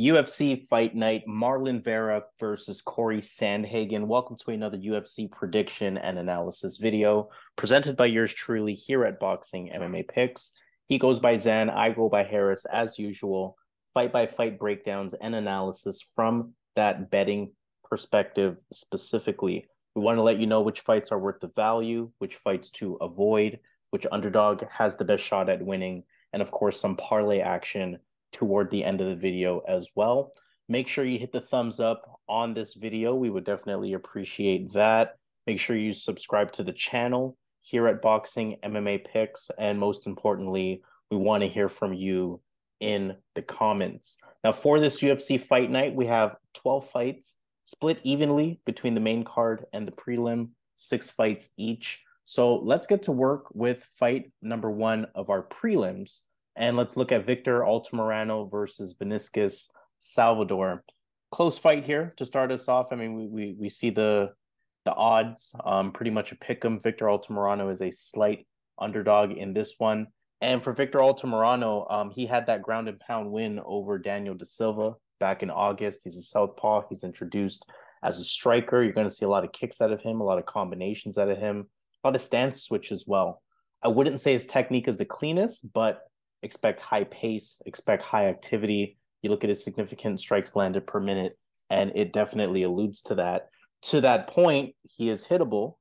UFC Fight Night, Marlon Vera versus Cory Sandhagen. Welcome to another UFC prediction and analysis video presented by yours truly here at Boxing MMA Picks. He goes by Zan, I go by Harris as usual. Fight by fight breakdowns and analysis from that betting perspective specifically. We want to let you know which fights are worth the value, which fights to avoid, which underdog has the best shot at winning, and of course, some parlay action toward the end of the video as well. Make sure you hit the thumbs up on this video. We would definitely appreciate that. Make sure you subscribe to the channel here at Boxing MMA Picks. And most importantly, we want to hear from you in the comments. Now, for this UFC Fight Night, we have 12 fights split evenly between the main card and the prelim, 6 fights each. So let's get to work with fight number 1 of our prelims. And let's look at Victor Altamirano versus Vinicius Salvador. Close fight here to start us off. I mean, we see the odds, pretty much a pick 'em. Victor Altamirano is a slight underdog in this one. And for Victor Altamirano, he had that ground and pound win over Daniel da Silva back in August. He's a southpaw. He's introduced as a striker. You're going to see a lot of kicks out of him, a lot of combinations out of him, a lot of stance switch as well. I wouldn't say his technique is the cleanest, but expect high pace, expect high activity. You look at his significant strikes landed per minute, and it definitely alludes to that. To that point, he is hittable.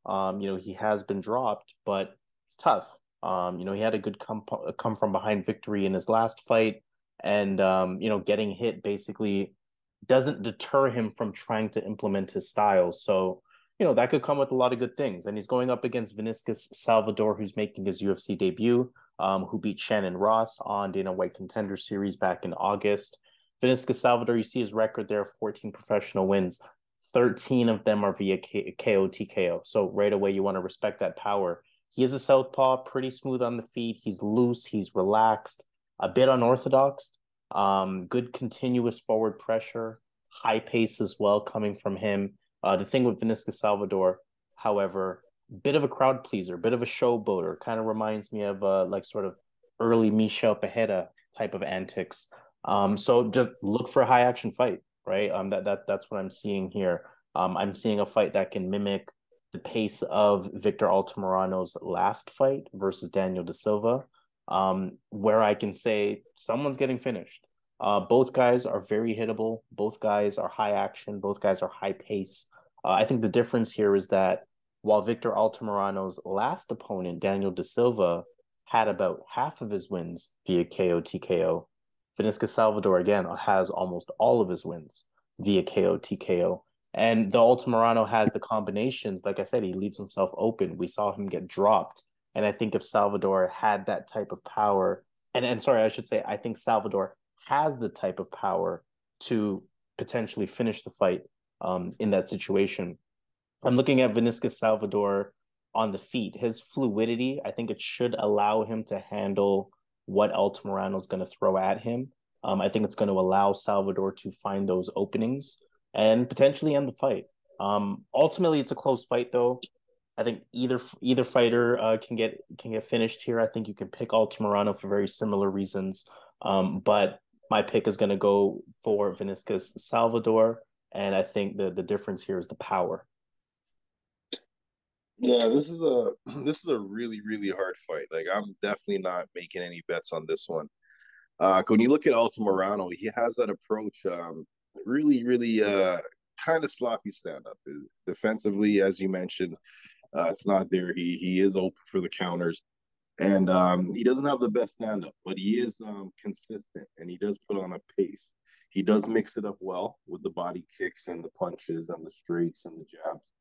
He has been dropped, but it's tough. He had a good come from behind victory in his last fight, and getting hit basically doesn't deter him from trying to implement his style. So, that could come with a lot of good things. And he's going up against Vinicius Salvador, who's making his UFC debut, who beat Shannon Ross on Dana White Contender Series back in August. Vinicius Salvador, you see his record there, 14 professional wins. 13 of them are via KO TKO. So right away, you want to respect that power. He is a southpaw, pretty smooth on the feet. He's loose. He's relaxed, a bit unorthodox. Good continuous forward pressure, high pace as well coming from him. The thing with Vinicius Salvador, however, bit of a crowd pleaser, bit of a showboater. Kind of reminds me of sort of early Michel Pereira type of antics. So just look for a high action fight, right? That's what I'm seeing here. I'm seeing a fight that can mimic the pace of Victor Altamirano's last fight versus Daniel da Silva, where I can say someone's getting finished. Both guys are very hittable. Both guys are high action. Both guys are high pace. I think the difference here is that while Victor Altamirano's last opponent, Daniel da Silva, had about half of his wins via KO TKO, Vinicius Salvador, again, has almost all of his wins via KO TKO. And the Altamirano has the combinations. Like I said, he leaves himself open. We saw him get dropped. And I think if Salvador had that type of power, and sorry, I should say, I think Salvador has the type of power to potentially finish the fight in that situation. I'm looking at Vinicius Salvador on the feet. His fluidity, I think it should allow him to handle what Altamirano is going to throw at him. I think it's going to allow Salvador to find those openings and potentially end the fight. Ultimately, it's a close fight, though. I think either fighter can get finished here. I think you can pick Altamirano for very similar reasons, but my pick is going to go for Vinicius Salvador, and I think the difference here is the power. Yeah, this is a really really hard fight. Like I'm definitely not making any bets on this one. When you look at Altamirano, he has that approach. Really really kind of sloppy stand up. Defensively, as you mentioned, it's not there. He is open for the counters. And he doesn't have the best stand up, but he is consistent and he does put on a pace. He does mix it up well with the body kicks and the punches and the straights and the jabs.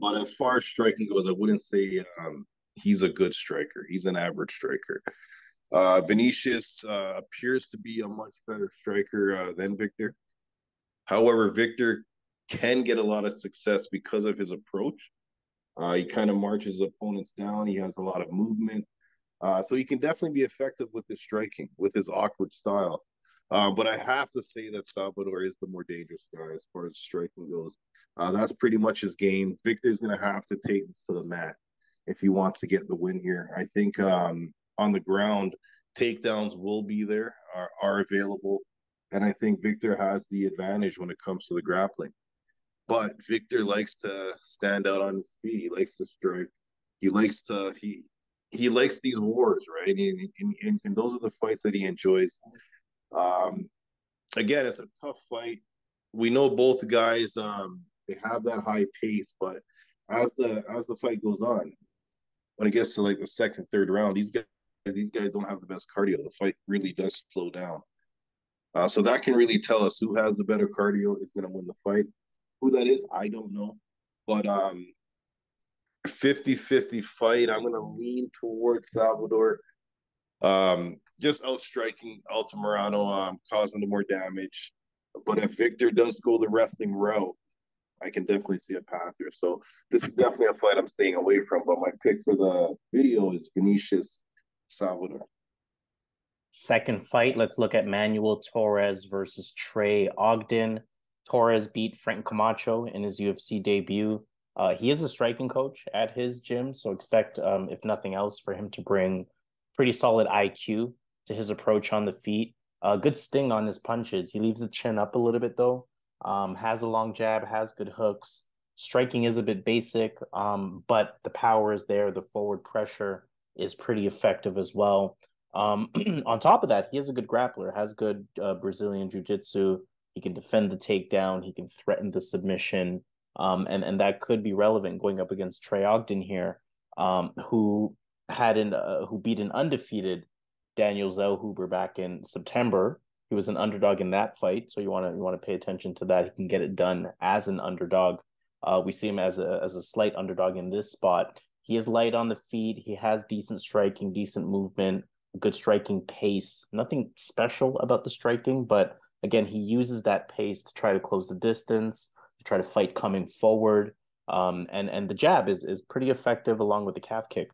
But as far as striking goes, I wouldn't say he's a good striker. He's an average striker. Vinicius appears to be a much better striker than Victor. However, Victor can get a lot of success because of his approach. He kind of marches opponents down. He has a lot of movement. So he can definitely be effective with his striking, with his awkward style. But I have to say that Salvador is the more dangerous guy as far as striking goes. That's pretty much his game. Victor's going to have to take this to the mat if he wants to get the win here. I think on the ground, takedowns will be there, are available. And I think Victor has the advantage when it comes to the grappling. But Victor likes to stand out on his feet. He likes to strike. He likes to he likes these wars, right? And those are the fights that he enjoys. Um, Again, it's a tough fight. We know both guys they have that high pace, but as the fight goes on, when it gets to like the second, third round, these guys don't have the best cardio. The fight really does slow down. So that can really tell us who has the better cardio is going to win the fight. Who that is, I don't know. But 50-50 fight, I'm going to lean towards Salvador. Just outstriking Altamirano, causing the more damage. But if Victor does go the wrestling route, I can definitely see a path here. So this is definitely a fight I'm staying away from. But my pick for the video is Vinicius Salvador. Second fight, let's look at Manuel Torres versus Trey Ogden. Torres beat Frank Camacho in his UFC debut. He is a striking coach at his gym, so expect, if nothing else, for him to bring pretty solid IQ to his approach on the feet. Good sting on his punches. He leaves the chin up a little bit though. Has a long jab, has good hooks. Striking is a bit basic, but the power is there. The forward pressure is pretty effective as well. On top of that, he is a good grappler, has good Brazilian jiu-jitsu. He can defend the takedown. He can threaten the submission. And that could be relevant going up against Trey Ogden here, who beat an undefeated Daniel Zellhuber back in September. He was an underdog in that fight, so you want to pay attention to that. He can get it done as an underdog. We see him as a slight underdog in this spot. He is light on the feet. He has decent striking, decent movement, good striking pace. Nothing special about the striking, but again, he uses that pace to try to close the distance, to try to fight coming forward. And the jab is pretty effective along with the calf kick.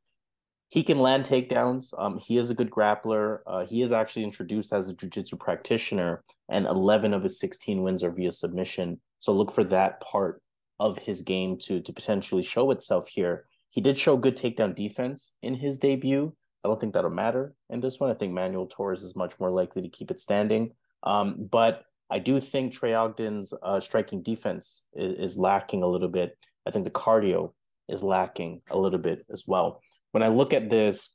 He can land takedowns. He is a good grappler. He is actually introduced as a jiu-jitsu practitioner, and 11 of his 16 wins are via submission. So look for that part of his game to potentially show itself here. He did show good takedown defense in his debut. I don't think that'll matter in this one. I think Manuel Torres is much more likely to keep it standing. But I do think Trey Ogden's striking defense is lacking a little bit. I think the cardio is lacking a little bit as well. When I look at this,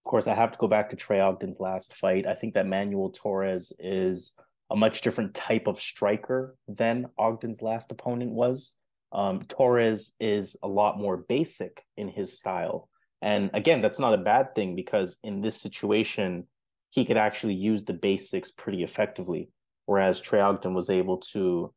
of course, I have to go back to Trey Ogden's last fight. I think that Manuel Torres is a much different type of striker than Ogden's last opponent was. Torres is a lot more basic in his style. And again, that's not a bad thing because in this situation, he could actually use the basics pretty effectively. Whereas Trey Ogden was able to,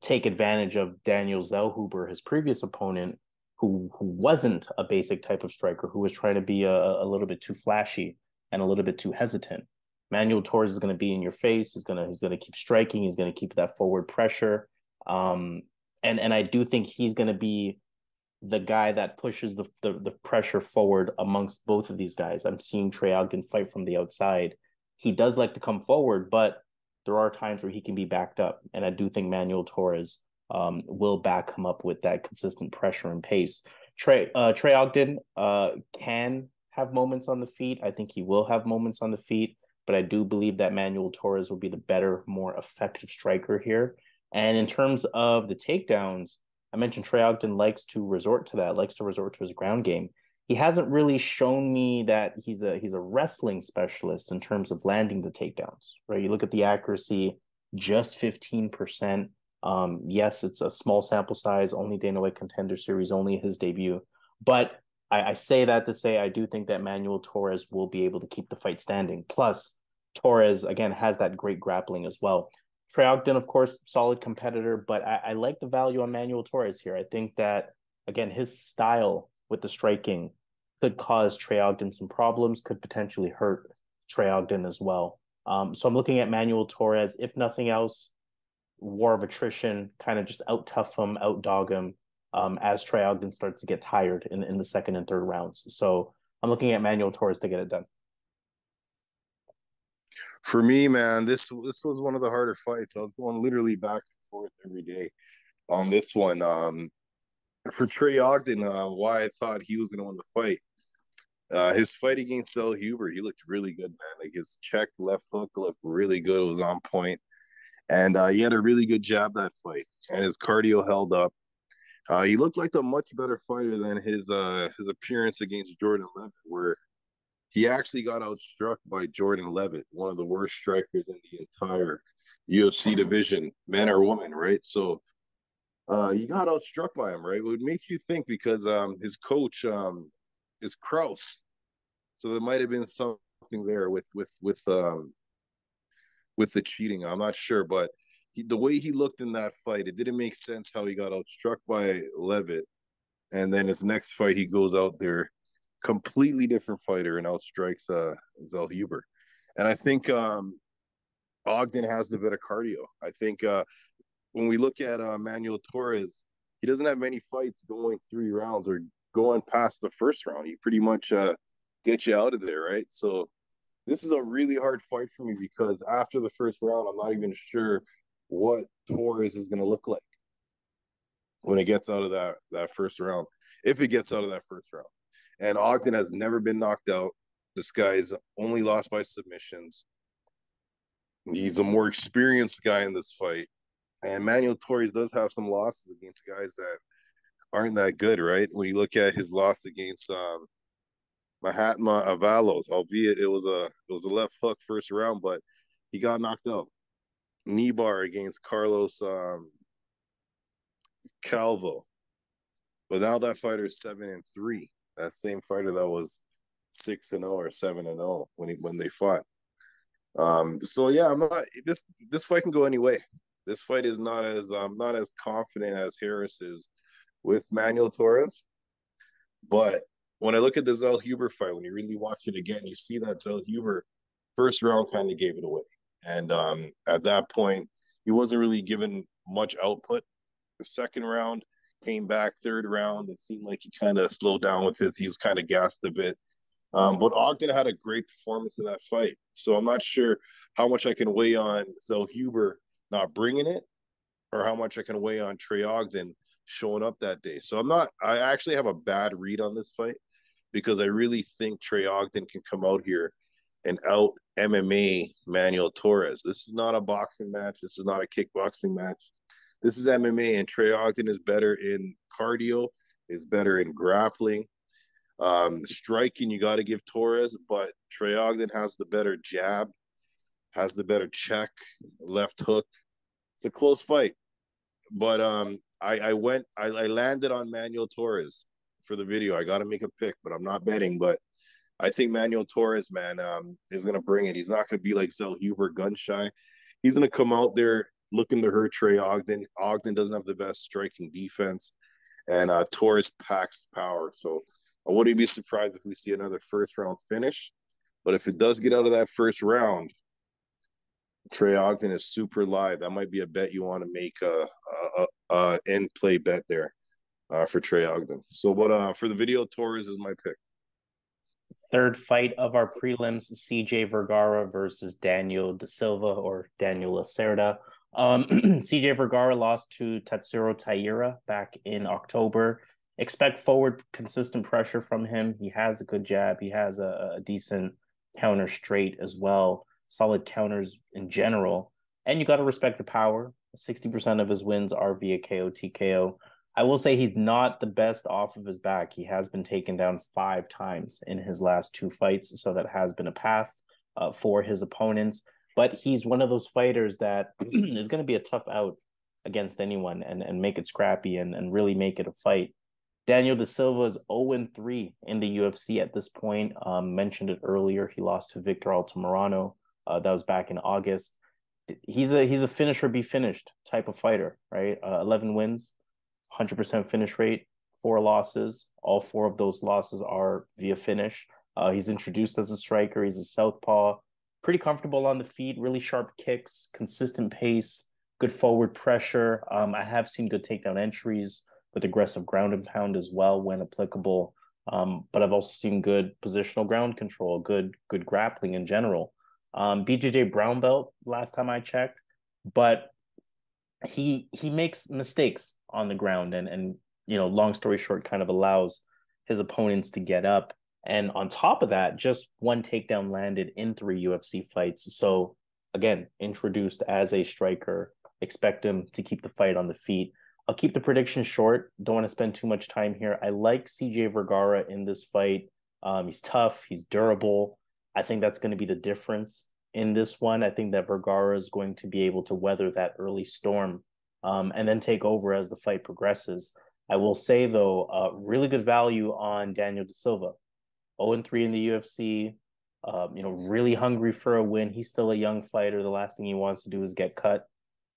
take advantage of Daniel Zellhuber, his previous opponent, who wasn't a basic type of striker, who was trying to be a little bit too flashy and a little bit too hesitant. Manuel Torres is going to be in your face. He's going to keep striking. He's going to keep that forward pressure. And I do think he's going to be the guy that pushes the pressure forward amongst both of these guys. I'm seeing Trey Ogden fight from the outside. He does like to come forward, but there are times where he can be backed up. And I do think Manuel Torres will back him up with that consistent pressure and pace. Trey Ogden can have moments on the feet. I think he will have moments on the feet, but I do believe that Manuel Torres will be the better, more effective striker here. And in terms of the takedowns, I mentioned Trey Ogden likes to resort to that, likes to resort to his ground game. He hasn't really shown me that he's a wrestling specialist in terms of landing the takedowns, right? You look at the accuracy, just 15%. Yes, it's a small sample size, only Dana White Contender Series, only his debut. But I say that to say I do think that Manuel Torres will be able to keep the fight standing. Plus, Torres, again, has that great grappling as well. Trey Ogden, of course, solid competitor, but I like the value on Manuel Torres here. I think that, again, his style with the striking could cause Trey Ogden some problems, could potentially hurt Trey Ogden as well. So I'm looking at Manuel Torres, if nothing else, war of attrition, kind of just out tough him, out dog him as Trey Ogden starts to get tired in the second and third rounds. So I'm looking at Manuel Torres to get it done. For me, man, this was one of the harder fights. I was going literally back and forth every day on this one. For Trey Ogden, why I thought he was going to win the fight. His fight against El Huber, he looked really good, man. Like his check left hook looked really good. It was on point. And he had a really good jab that fight. And his cardio held up. He looked like a much better fighter than his appearance against Jordan Levitt, where he actually got outstruck by Jordan Levitt, one of the worst strikers in the entire UFC division, man or woman, right? So he got outstruck by him, right? It makes you think because his coach is Kraus, so there might have been something there with the cheating. I'm not sure, but the way he looked in that fight, it didn't make sense how he got outstruck by Levitt, and then his next fight he goes out there completely different fighter and outstrikes Zellhuber. And I think Ogden has the better cardio. I think when we look at Manuel Torres, he doesn't have many fights going 3 rounds or going past the first round. He pretty much gets you out of there, right? So this is a really hard fight for me because after the first round, I'm not even sure what Torres is going to look like when it gets out of that first round, if it gets out of that first round. And Ogden has never been knocked out. This guy's only lost by submissions. He's a more experienced guy in this fight. And Manuel Torres does have some losses against guys that aren't that good, right? When you look at his loss against Mahatma Avalos, albeit it was a left hook first round, but he got knocked out. Nibar against Carlos Calvo. But now that fighter is 7-3. That same fighter that was 6-0 or 7-0 when they fought. So yeah, I'm not this fight can go any way. This fight is not as I'm not as confident as Harris is with Manuel Torres. But when I look at the Zellhuber fight, when you really watch it again, you see that Zellhuber first round kind of gave it away. And at that point, he wasn't really given much output. The second round came back, third round, it seemed like he kind of slowed down with his, he was kind of gassed a bit. But Ogden had a great performance in that fight. So I'm not sure how much I can weigh on Zellhuber not bringing it or how much I can weigh on Trey Ogden showing up that day. So I actually have a bad read on this fight because I really think Trey Ogden can come out here and out MMA Manuel Torres. This is not a boxing match. This is not a kickboxing match. This is MMA, and Trey Ogden is better in cardio, is better in grappling. Striking, you got to give Torres, but Trey Ogden has the better jab, has the better check, left hook. It's a close fight, but I landed on Manuel Torres for the video. I got to make a pick, but I'm not betting. But I think Manuel Torres, man, is gonna bring it. He's not gonna be like Zellhuber gun shy. He's gonna come out there looking to hurt Trey Ogden. Ogden doesn't have the best striking defense, and Torres packs power. So I wouldn't be surprised if we see another first round finish. But if it does get out of that first round, Trey Ogden is super live. That might be a bet you want to make a end play bet there for Trey Ogden. So what for the video, Torres is my pick. Third fight of our prelims, CJ Vergara versus Daniel Da Silva or Daniel Lacerda. CJ Vergara lost to Tatsuro Taira back in October. Expect forward consistent pressure from him. He has a good jab. He has a decent counter straight as well. Solid counters in general. And you got to respect the power. 60% of his wins are via KO, TKO. I will say he's not the best off of his back. He has been taken down 5 times in his last 2 fights, so that has been a path for his opponents. But he's one of those fighters that is going to be a tough out against anyone and make it scrappy and really make it a fight. Daniel Da Silva is 0-3 in the UFC at this point. Mentioned it earlier. He lost to Victor Altamirano. That was back in August. He's a finish or be finished type of fighter, right? 11 wins. 100% finish rate, 4 losses. All 4 of those losses are via finish. He's introduced as a striker. He's a southpaw, pretty comfortable on the feet, really sharp kicks, consistent pace, good forward pressure. I have seen good takedown entries with aggressive ground and pound as well when applicable. But I've also seen good positional ground control, good grappling in general. BJJ brown belt last time I checked, but he makes mistakes on the ground and long story short kind of allows his opponents to get up. And on top of that, just one takedown landed in 3 UFC fights. So again, introduced as a striker, expect him to keep the fight on the feet. I'll keep the prediction short. Don't want to spend too much time here. I like CJ Vergara in this fight. He's tough. He's durable. I think that's going to be the difference in this one. I think that Vergara is going to be able to weather that early storm and then take over as the fight progresses. I will say, though, really good value on Daniel da Silva. 0-3 in the UFC, really hungry for a win. He's still a young fighter. The last thing he wants to do is get cut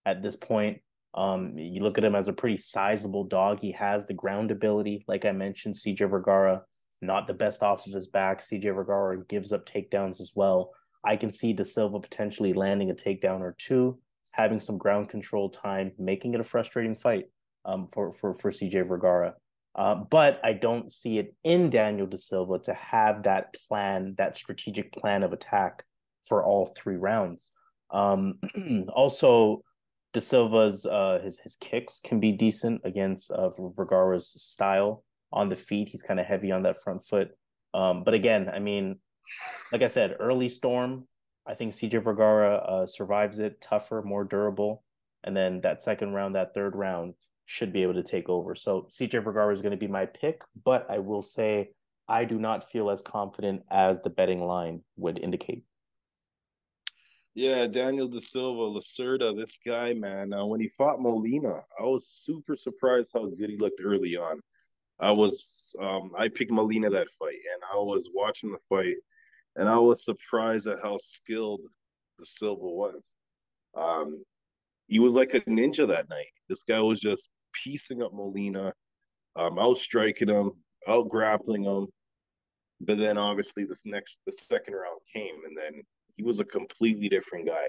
at this point. You look at him as a pretty sizable dog. He has the ground ability. Like I mentioned, CJ Vergara, not the best off of his back. CJ Vergara gives up takedowns as well. I can see Da Silva potentially landing a takedown or two, having some ground control time, making it a frustrating fight for CJ Vergara. But I don't see it in Daniel da Silva to have that plan, that strategic plan of attack for all 3 rounds. Also, da Silva's his kicks can be decent against Vergara's style on the feet. He's kind of heavy on that front foot. But again, I mean, like I said, early storm. I think CJ Vergara survives it, tougher, more durable, and then that second round, that third round should be able to take over. So CJ Vergara is going to be my pick, but I will say I do not feel as confident as the betting line would indicate. Yeah, Daniel da Silva, Lacerda, this guy, man. When he fought Molina, I was super surprised how good he looked early on. I picked Molina that fight, and I was watching the fight, and I was surprised at how skilled da Silva was. Um, he was like a ninja that night. This guy was just piecing up Molina, out striking him, out grappling him. But then obviously the second round came, and then he was a completely different guy.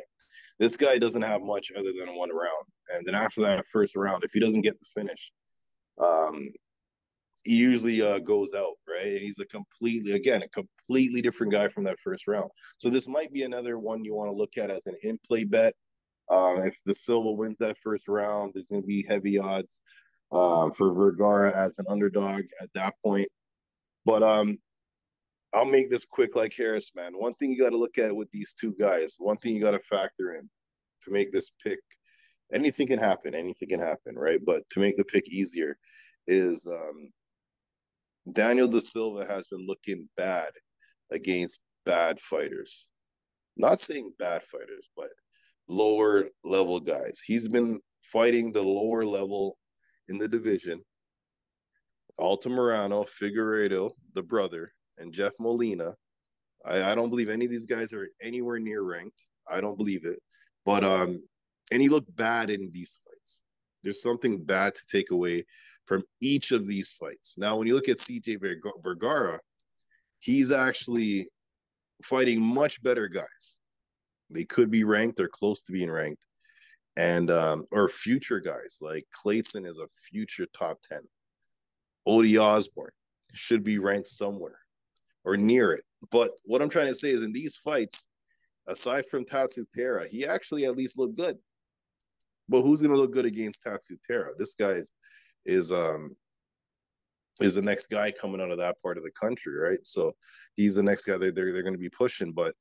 This guy doesn't have much other than 1 round, and then after that first round, if he doesn't get the finish, um, he usually goes out, right? And he's a completely different guy from that first round. So this might be another one you want to look at as an in-play bet. If the Silva wins that first round, there's going to be heavy odds for Vergara as an underdog at that point. But I'll make this quick like Harris, man. One thing you got to look at with these two guys, one thing you got to factor in to make this pick, anything can happen, right? But to make the pick easier is Daniel da Silva has been looking bad against bad fighters. Not saying bad fighters, but lower level guys. He's been fighting the lower level in the division. Altamirano, Figueiredo, the brother, and Jeff Molina. I don't believe any of these guys are anywhere near ranked. I don't believe it. But and he looked bad in these fights. There's something bad to take away from each of these fights. Now, when you look at CJ Vergara, he's actually fighting much better guys. They could be ranked or close to being ranked. And or future guys like Clayton is a future top 10. Odie Osborne should be ranked somewhere or near it. But what I'm trying to say is in these fights, aside from Tatsu Terra, he actually at least looked good. But who's going to look good against Tatsu Terra? This guy is the next guy coming out of that part of the country, right? So he's the next guy they're going to be pushing. But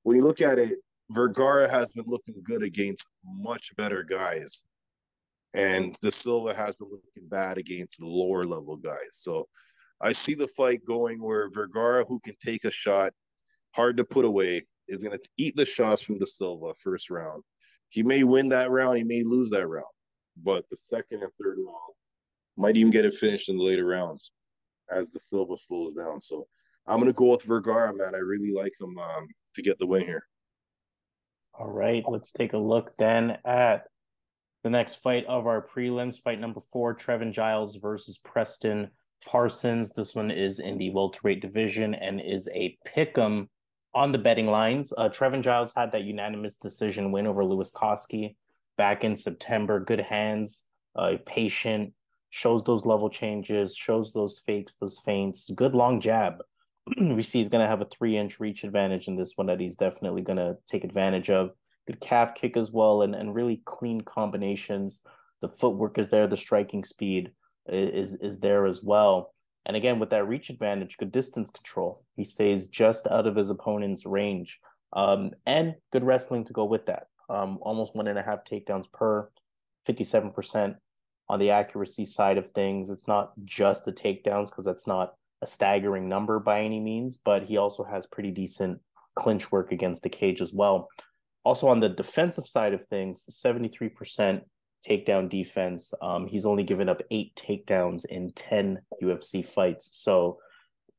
when you look at it, Vergara has been looking good against much better guys. And da Silva has been looking bad against lower level guys. So I see the fight going where Vergara, who can take a shot, hard to put away, is going to eat the shots from da Silva first round. He may win that round, he may lose that round, but the second and third round might even get it finished in the later rounds as da Silva slows down. So I'm going to go with Vergara, man. I really like him to get the win here. All right, let's take a look then at the next fight of our prelims. Fight number 4, Trevin Giles versus Preston Parsons. This one is in the welterweight division and is a pick'em on the betting lines. Trevin Giles had that unanimous decision win over Louis Koski back in September. Good hands, patient, shows those level changes, shows those fakes, those feints. Good long jab. We see he's going to have a 3-inch reach advantage in this one that he's definitely going to take advantage of. Good calf kick as well, and really clean combinations. The footwork is there, the striking speed is there as well. And again, with that reach advantage, good distance control. He stays just out of his opponent's range. And good wrestling to go with that. Almost 1.5 takedowns per, 57% on the accuracy side of things. It's not just the takedowns because that's not a staggering number by any means, but he also has pretty decent clinch work against the cage as well. Also on the defensive side of things, 73% takedown defense. He's only given up 8 takedowns in 10 UFC fights. So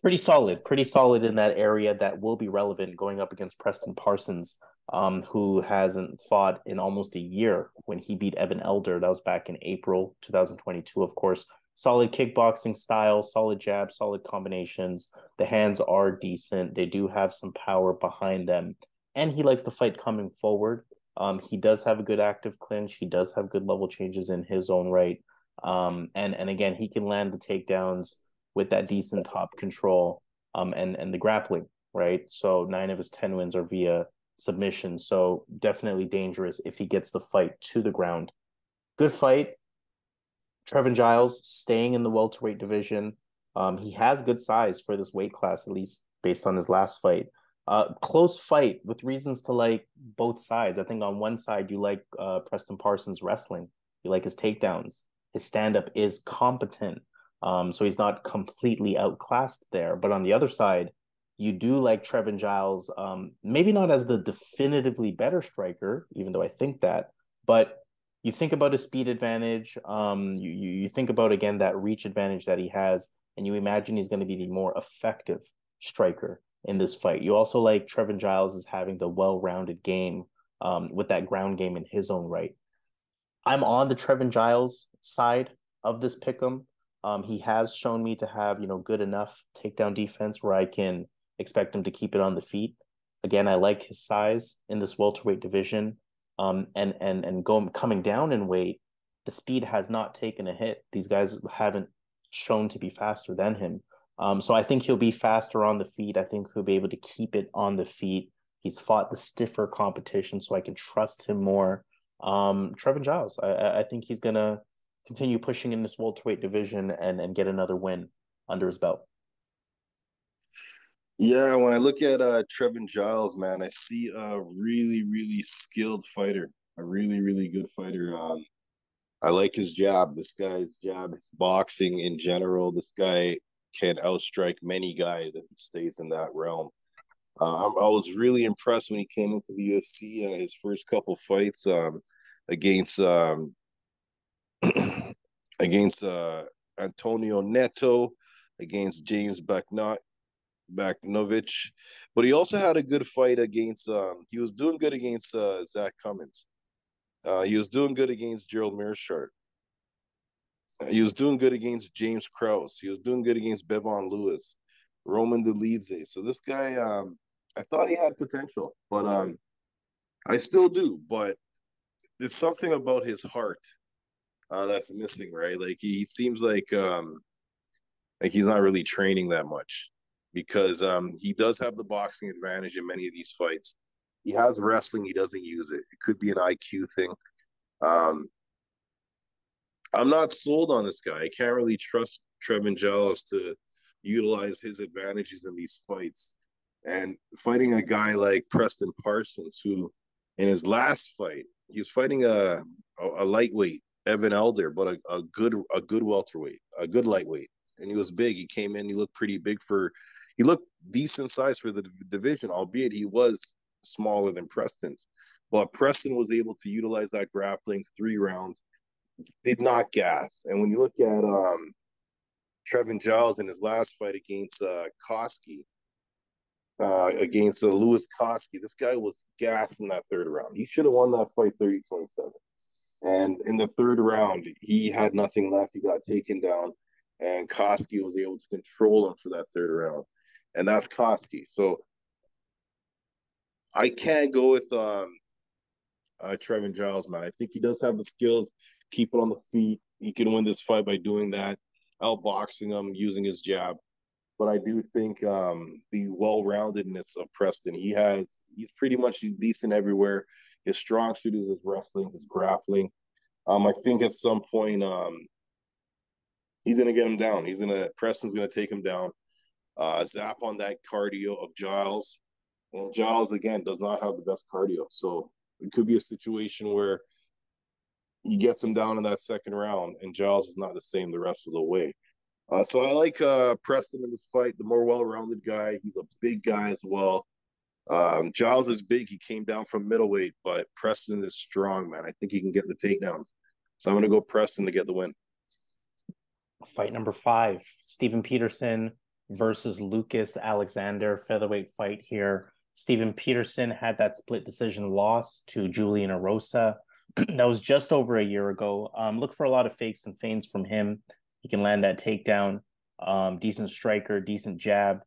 pretty solid in that area that will be relevant going up against Preston Parsons, who hasn't fought in almost a year when he beat Evan Elder. That was back in April 2022, of course. Solid kickboxing style, solid jabs, solid combinations. The hands are decent. They do have some power behind them. And he likes to fight coming forward. He does have a good active clinch. He does have good level changes in his own right. And again, he can land the takedowns with that decent top control and the grappling, right? So 9 of his 10 wins are via submission. So definitely dangerous if he gets the fight to the ground. Good fight. Trevin Giles staying in the welterweight division. He has good size for this weight class, at least based on his last fight. Close fight with reasons to like both sides. I think on one side you like Preston Parsons wrestling. You like his takedowns. His stand-up is competent. So he's not completely outclassed there. But on the other side, you do like Trevin Giles, maybe not as the definitively better striker, even though I think that, but you think about his speed advantage. You think about, again, that reach advantage that he has, and you imagine he's going to be the more effective striker in this fight. You also like Trevin Giles as having the well-rounded game with that ground game in his own right. I'm on the Trevin Giles side of this pick'em. He has shown me to have, good enough takedown defense where I can expect him to keep it on the feet. Again, I like his size in this welterweight division. Coming down in weight, the speed has not taken a hit. These guys haven't shown to be faster than him. So I think he'll be faster on the feet. I think he'll be able to keep it on the feet. He's fought the stiffer competition, so I can trust him more. Trevin Giles, I think he's gonna continue pushing in this welterweight division and get another win under his belt. Yeah, when I look at Trevin Giles, man, I see a really, really skilled fighter, a really, really good fighter. I like his jab. This guy's jab, his boxing in general. This guy can outstrike many guys if he stays in that realm. I was really impressed when he came into the UFC. His first couple fights against against Antonio Neto, against James Baknovich, but he also had a good fight against. He was doing good against Zach Cummins. He was doing good against Gerald Mearshart. He was doing good against James Krause. He was doing good against Bevon Lewis, Roman Dolidze. So this guy, I thought he had potential, but I still do. But there's something about his heart that's missing, right? Like he seems like he's not really training that much because he does have the boxing advantage in many of these fights. He has wrestling, he doesn't use it. It could be an IQ thing. Um, I'm not sold on this guy. I can't really trust Trevin Giles to utilize his advantages in these fights. And fighting a guy like Preston Parsons, who in his last fight, he was fighting a lightweight, Evan Elder, but a good welterweight, a good lightweight. And he was big. He came in, he looked pretty big he looked decent size for the division, albeit he was smaller than Preston's. But Preston was able to utilize that grappling 3 rounds, did not gas. And when you look at Trevin Giles in his last fight against Koski, against Lewis Koski, this guy was gassed in that 3rd round. He should have won that fight 30-27. And in the 3rd round, he had nothing left. He got taken down, and Koski was able to control him for that 3rd round. And that's Koski. So I can't go with Trevin Giles, man. I think he does have the skills, keep it on the feet. He can win this fight by doing that, outboxing him, using his jab. But I do think the well-roundedness of Preston, he's pretty much decent everywhere. His strong suit is his wrestling, his grappling. I think at some point He's gonna get him down. Preston's gonna take him down. Zap on that cardio of Giles. And Giles again does not have the best cardio. So it could be a situation where he gets him down in that second round and Giles is not the same the rest of the way. So I like Preston in this fight, the more well-rounded guy. He's a big guy as well. Giles is big. He came down from middleweight, but Preston is strong, man. I think he can get the takedowns. So I'm going to go Preston to get the win. Fight number 5, Steven Peterson versus Lucas Alexander, featherweight fight here. Steven Peterson had that split decision loss to Julian Erosa. That was just over a year ago. Look for a lot of fakes and feints from him. He can land that takedown. Decent striker, decent jab,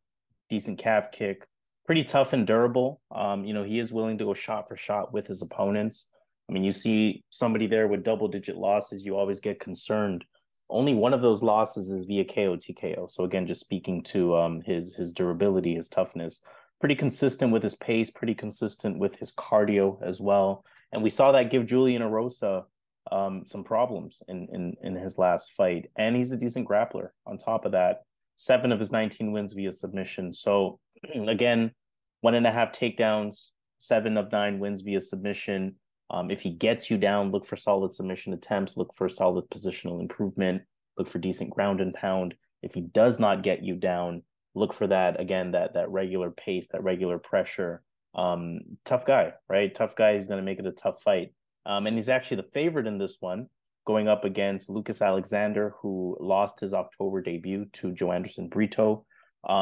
decent calf kick. Pretty tough and durable. He is willing to go shot for shot with his opponents. I mean, you see somebody there with double-digit losses, you always get concerned. Only one of those losses is via KO TKO. So again, just speaking to his durability, his toughness, pretty consistent with his pace, pretty consistent with his cardio as well. And we saw that give Julian Erosa some problems in his last fight. And he's a decent grappler. On top of that, 7 of his 19 wins via submission. So again, 1.5 takedowns, 7 of 9 wins via submission. If he gets you down, look for solid submission attempts, look for solid positional improvement, look for decent ground and pound. If he does not get you down, look for that, again, that regular pace, that regular pressure. Tough guy, right? Tough guy who's going to make it a tough fight. And he's actually the favorite in this one, going up against Lucas Alexander, who lost his October debut to Joe Anderson Brito.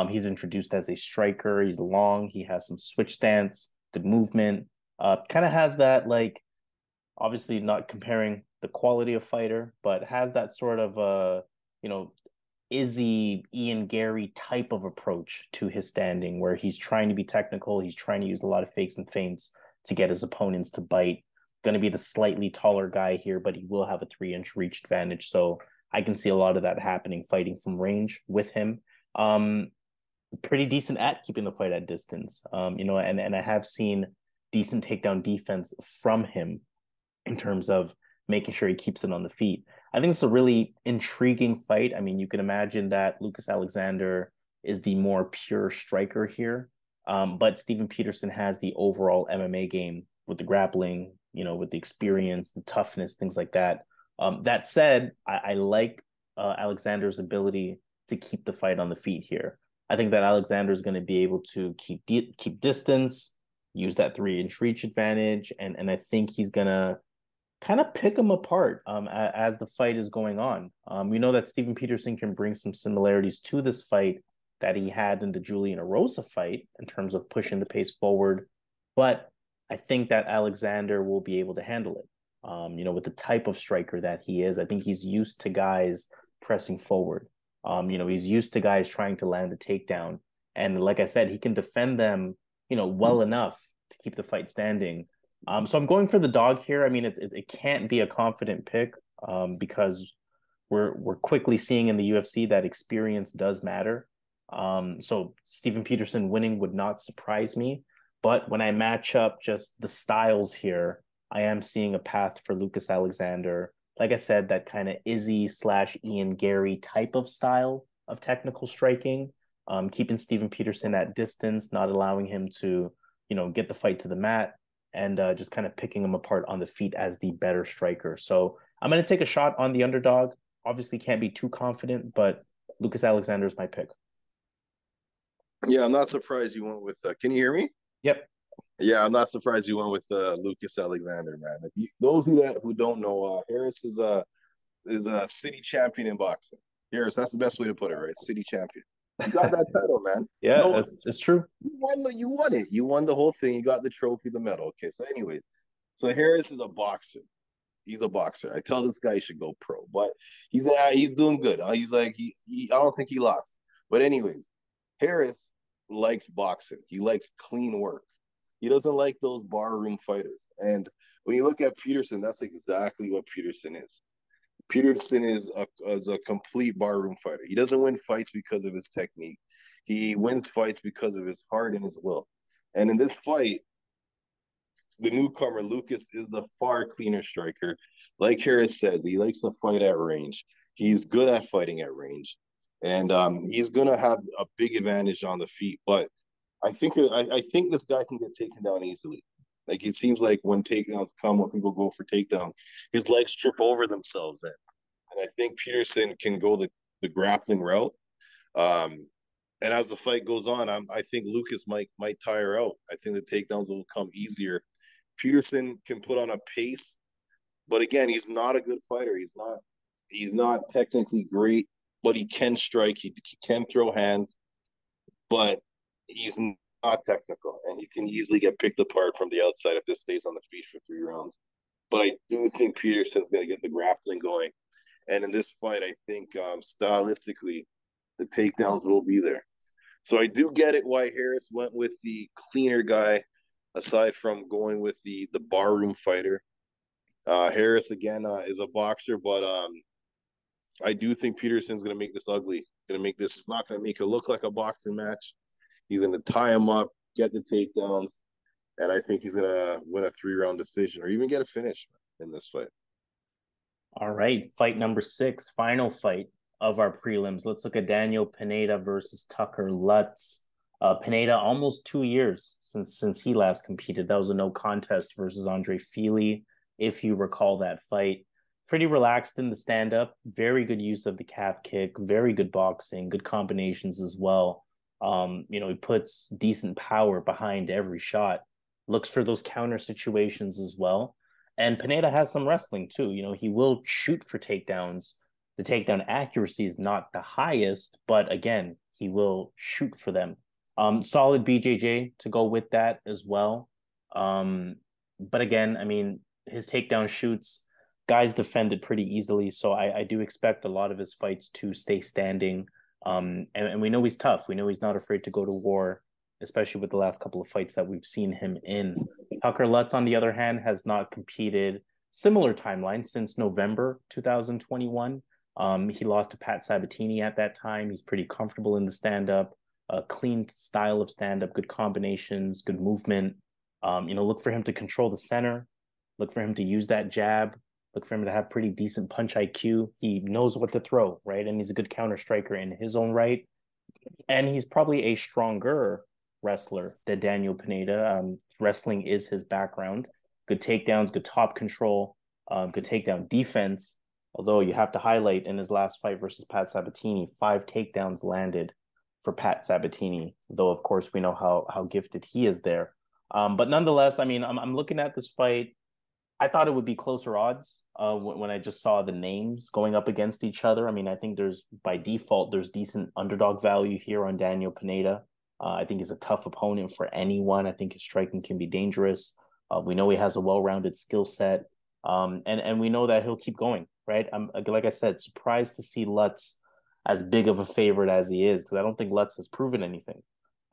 He's introduced as a striker. He's long. He has some switch stance, good movement. Kind of has that, like, obviously not comparing the quality of fighter, but has that sort of Izzy, Ian Gary type of approach to his standing, where he's trying to be technical, he's trying to use a lot of fakes and feints to get his opponents to bite. Going to be the slightly taller guy here, but he will have a 3-inch reach advantage. So I can see a lot of that happening, fighting from range with him. Pretty decent at keeping the fight at distance. And I have seen decent takedown defense from him in terms of making sure he keeps it on the feet. I think it's a really intriguing fight. I mean, you can imagine that Lucas Alexander is the more pure striker here, but Steven Peterson has the overall MMA game with the grappling, with the experience, the toughness, things like that. That said, I like Alexander's ability to keep the fight on the feet here. I think that Alexander is going to be able to keep distance, use that 3-inch reach advantage, and I think he's gonna kind of pick him apart as the fight is going on. We know that Steven Peterson can bring some similarities to this fight that he had in the Julian Erosa fight in terms of pushing the pace forward, but I think that Alexander will be able to handle it. With the type of striker that he is, I think he's used to guys pressing forward. He's used to guys trying to land a takedown, and like I said, he can defend them well enough to keep the fight standing. So I'm going for the dog here. I mean, it can't be a confident pick because we're quickly seeing in the UFC that experience does matter. So Steven Peterson winning would not surprise me. But when I match up just the styles here, I am seeing a path for Lucas Alexander. Like I said, that kind of Izzy / Ian Gary type of style of technical striking. Keeping Steven Peterson at distance, not allowing him to, get the fight to the mat, and just kind of picking him apart on the feet as the better striker. So I'm going to take a shot on the underdog. Obviously can't be too confident, but Lucas Alexander is my pick. Yeah, I'm not surprised you went with. Can you hear me? Yep. Yeah, I'm not surprised you went with Lucas Alexander, man. Those who don't know, Harris is a city champion in boxing. Harris, that's the best way to put it, right? City champion. You got that title, man. Yeah, no, it's true. You won it. You won the whole thing. You got the trophy, the medal. Okay, so anyways, so Harris is a boxer. He's a boxer. I tell this guy he should go pro, but he's doing good. He's like I don't think he lost. But anyways, Harris likes boxing. He likes clean work. He doesn't like those barroom fighters. And when you look at Peterson, that's exactly what Peterson is. Peterson is a complete barroom fighter. He doesn't win fights because of his technique. He wins fights because of his heart and his will. And in this fight, the newcomer Lucas is the far cleaner striker. Like Harris says, he likes to fight at range. He's good at fighting at range, and he's gonna have a big advantage on the feet. But I think this guy can get taken down easily. Like it seems like when takedowns come, when people go for takedowns, his legs trip over themselves. And I think Peterson can go the grappling route. Um, and as the fight goes on, I think Lucas might tire out. I think the takedowns will come easier. Peterson can put on a pace, but again, he's not a good fighter. He's not technically great, but he can strike. He can throw hands, but he's not technical, and he can easily get picked apart from the outside if this stays on the feet for 3 rounds. But I do think Peterson's going to get the grappling going, and in this fight, I think stylistically, the takedowns will be there. So I do get it why Harris went with the cleaner guy, aside from going with the barroom fighter. Harris again is a boxer, but I do think Peterson's going to make this ugly. Going to make this. It's not going to make it look like a boxing match. He's going to tie him up, get the takedowns, and I think he's going to win a 3 round decision or even get a finish in this fight. All right, fight number 6, final fight of our prelims. Let's look at Daniel Pineda versus Tucker Lutz. Pineda, almost 2 years since he last competed. That was a no contest versus Andre Fili, if you recall that fight. Pretty relaxed in the stand-up, very good use of the calf kick, very good boxing, good combinations as well. He puts decent power behind every shot, looks for those counter situations as well. And Pineda has some wrestling too. He will shoot for takedowns. The takedown accuracy is not the highest, but again, he will shoot for them. Solid BJJ to go with that as well. But again, I mean, his takedown shoots, guys defended pretty easily. So I do expect a lot of his fights to stay standing. And we know he's tough. We know he's not afraid to go to war, especially with the last couple of fights that we've seen him in. Tucker Lutz, on the other hand, has not competed similar timeline since November 2021. He lost to Pat Sabatini at that time. He's pretty comfortable in the stand-up, a clean style of stand-up, good combinations, good movement. Look for him to control the center. Look for him to use that jab. Look for him to have pretty decent punch IQ. He knows what to throw, right? And he's a good counter striker in his own right. And he's probably a stronger wrestler than Daniel Pineda. Wrestling is his background. Good takedowns, good top control, good takedown defense. Although you have to highlight in his last fight versus Pat Sabatini, 5 takedowns landed for Pat Sabatini. Though of course we know how gifted he is there. But nonetheless, I mean, I'm looking at this fight. I thought it would be closer odds when I just saw the names going up against each other. I mean, I think by default, there's decent underdog value here on Daniel Pineda. I think he's a tough opponent for anyone. I think his striking can be dangerous. We know he has a well-rounded skill set. And we know that he'll keep going, right? I'm, like I said, surprised to see Lutz as big of a favorite as he is, because I don't think Lutz has proven anything.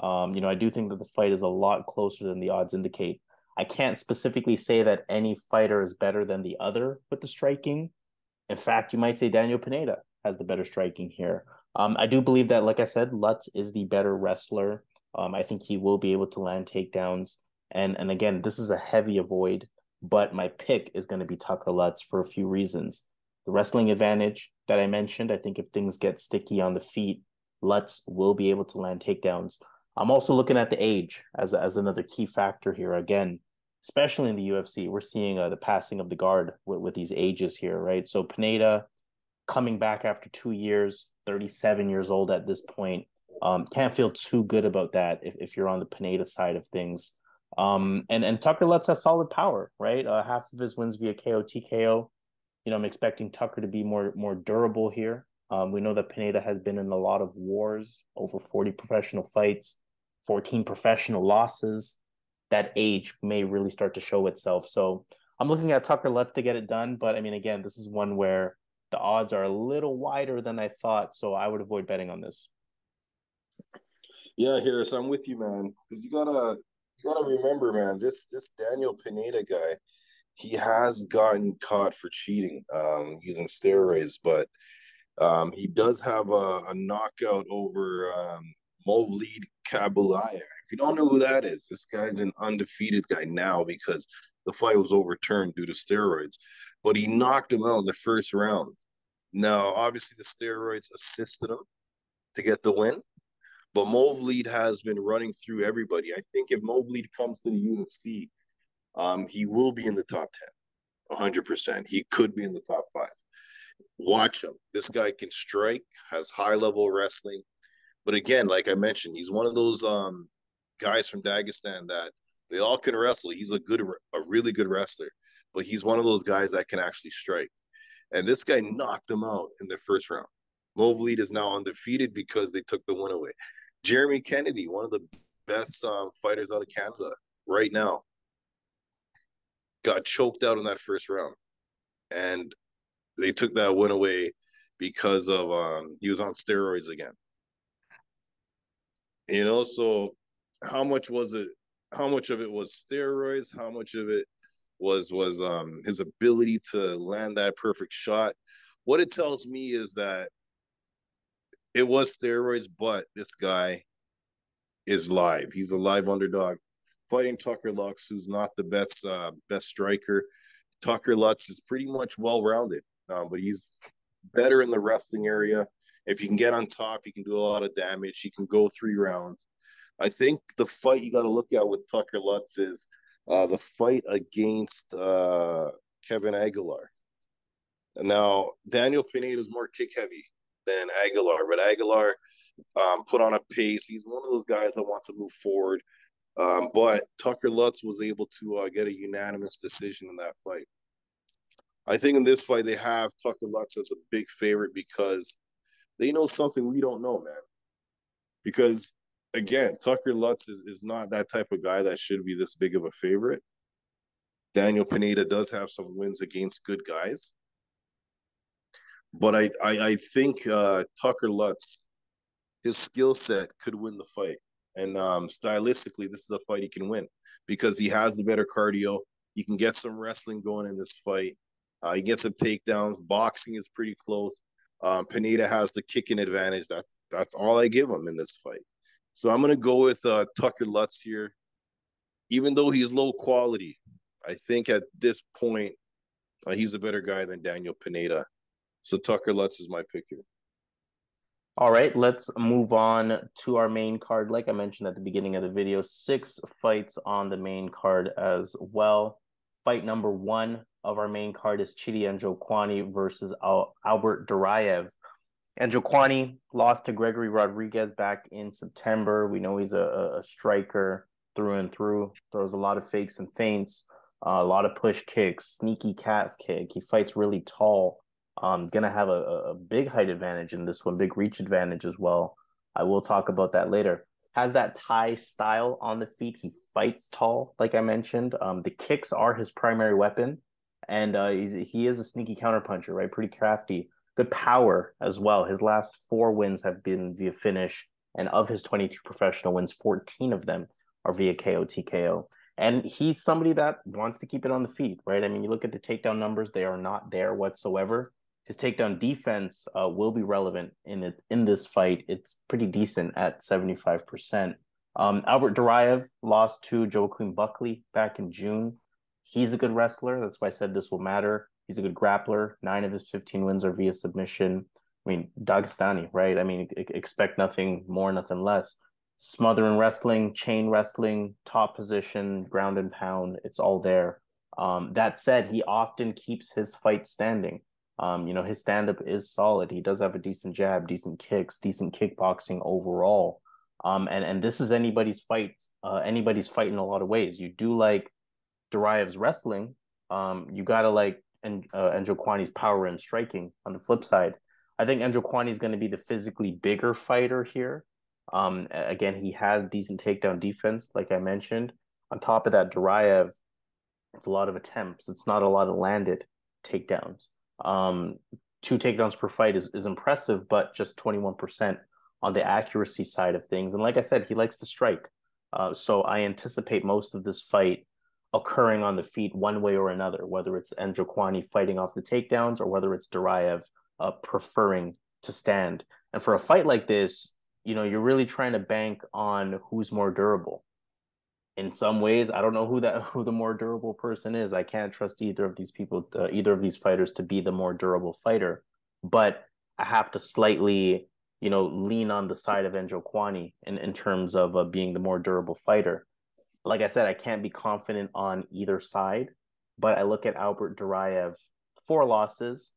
I do think that the fight is a lot closer than the odds indicate. I can't specifically say that any fighter is better than the other with the striking. In fact, you might say Daniel Pineda has the better striking here. I do believe that, like I said, Lutz is the better wrestler. I think he will be able to land takedowns. And again, this is a heavy avoid, but my pick is going to be Tucker Lutz for a few reasons. The wrestling advantage that I mentioned, I think if things get sticky on the feet, Lutz will be able to land takedowns. I'm also looking at the age as another key factor here. Again, especially in the UFC, we're seeing the passing of the guard with these ages here, right? So Pineda coming back after 2 years, 37 years old at this point. Can't feel too good about that if you're on the Pineda side of things. And Tucker Lutz has solid power, right? Half of his wins via KO TKO. I'm expecting Tucker to be more durable here. We know that Pineda has been in a lot of wars, over 40 professional fights, 14 professional losses. That age may really start to show itself. So I'm looking at Tucker Lutz to get it done. But I mean, again, this is one where the odds are a little wider than I thought. So I would avoid betting on this. Yeah, Harris, I'm with you, man. Because you gotta remember, man, this Daniel Pineda guy, he has gotten caught for cheating, using steroids, but he does have a knockout over Movlid Kabalaya. If you don't know who that is, this guy's an undefeated guy now because the fight was overturned due to steroids, but he knocked him out in the first round. Now, obviously, the steroids assisted him to get the win, but Movlid has been running through everybody. I think if Movlid comes to the UFC, he will be in the top 10, 100%. He could be in the top 5. Watch him. This guy can strike, has high level wrestling. But again, like I mentioned, he's one of those guys from Dagestan that they all can wrestle. He's a really good wrestler, but he's one of those guys that can actually strike. And this guy knocked him out in the first round. Movlid is now undefeated because they took the win away. Jeremy Kennedy, one of the best fighters out of Canada right now, got choked out in that first round. And they took that win away because of he was on steroids again. So how much was it? How much of it was steroids? How much of it was his ability to land that perfect shot? What it tells me is that it was steroids, but this guy is live. He's a live underdog fighting Tucker Lutz, who's not the best striker. Tucker Lutz is pretty much well-rounded, but he's better in the wrestling area. If you can get on top, he can do a lot of damage. He can go 3 rounds. I think the fight you got to look at with Tucker Lutz is the fight against Kevin Aguilar. Now, Daniel Pineda is more kick-heavy than Aguilar, but Aguilar put on a pace. He's one of those guys that wants to move forward. But Tucker Lutz was able to get a unanimous decision in that fight. I think in this fight, they have Tucker Lutz as a big favorite because they know something we don't know, man. Because, again, Tucker Lutz is not that type of guy that should be this big of a favorite. Daniel Pineda does have some wins against good guys. But I think Tucker Lutz, his skill set could win the fight. And stylistically, this is a fight he can win because he has the better cardio. He can get some wrestling going in this fight. He gets some takedowns. Boxing is pretty close. Pineda has the kicking advantage. That's all I give him in this fight. So I'm going to go with Tucker Lutz here. Even though he's low quality, I think at this point, he's a better guy than Daniel Pineda. So Tucker Lutz is my pick here. All right, let's move on to our main card. Like I mentioned at the beginning of the video, 6 fights on the main card as well. Fight number 1 of our main card is Chidi Njokuani versus Albert Duraev. Njokuani lost to Gregory Rodriguez back in September. We know he's a striker through and through, throws a lot of fakes and feints, a lot of push kicks, sneaky calf kick. He fights really tall. Gonna have a big height advantage in this one, big reach advantage as well. I will talk about that later. Has that Thai style on the feet. He fights tall, like I mentioned. The kicks are his primary weapon, and he is a sneaky counterpuncher, right? Pretty crafty. Good power as well. His last 4 wins have been via finish, and of his 22 professional wins, 14 of them are via KO, TKO. And he's somebody that wants to keep it on the feet, right? I mean, you look at the takedown numbers; they are not there whatsoever. His takedown defense will be relevant in this fight. It's pretty decent at 75%. Albert Duraev lost to Joaquin Buckley back in June. He's a good wrestler. That's why I said this will matter. He's a good grappler. 9 of his 15 wins are via submission. I mean, Dagestani, right? I mean, expect nothing more, nothing less. Smothering wrestling, chain wrestling, top position, ground and pound. It's all there. That said, he often keeps his fight standing. His stand-up is solid. He does have a decent jab, decent kicks, decent kickboxing overall. And this is anybody's fight in a lot of ways. You do like Duraev's wrestling. You gotta like Njokuani's power and striking on the flip side. I think Njokuani is going to be the physically bigger fighter here. Again, he has decent takedown defense, like I mentioned. On top of that, Duraev, it's a lot of attempts. It's not a lot of landed takedowns. 2 takedowns per fight is impressive, but just 21% on the accuracy side of things. And like I said, he likes to strike. So I anticipate most of this fight occurring on the feet one way or another, whether it's Njokuani fighting off the takedowns or whether it's Duraev preferring to stand. And for a fight like this, you're really trying to bank on who's more durable. In some ways, I don't know who the more durable person is. I can't trust either of these people, either of these fighters to be the more durable fighter. But I have to slightly, lean on the side of Njokuani in terms of being the more durable fighter. Like I said, I can't be confident on either side, but I look at Albert Duraev, 4 losses.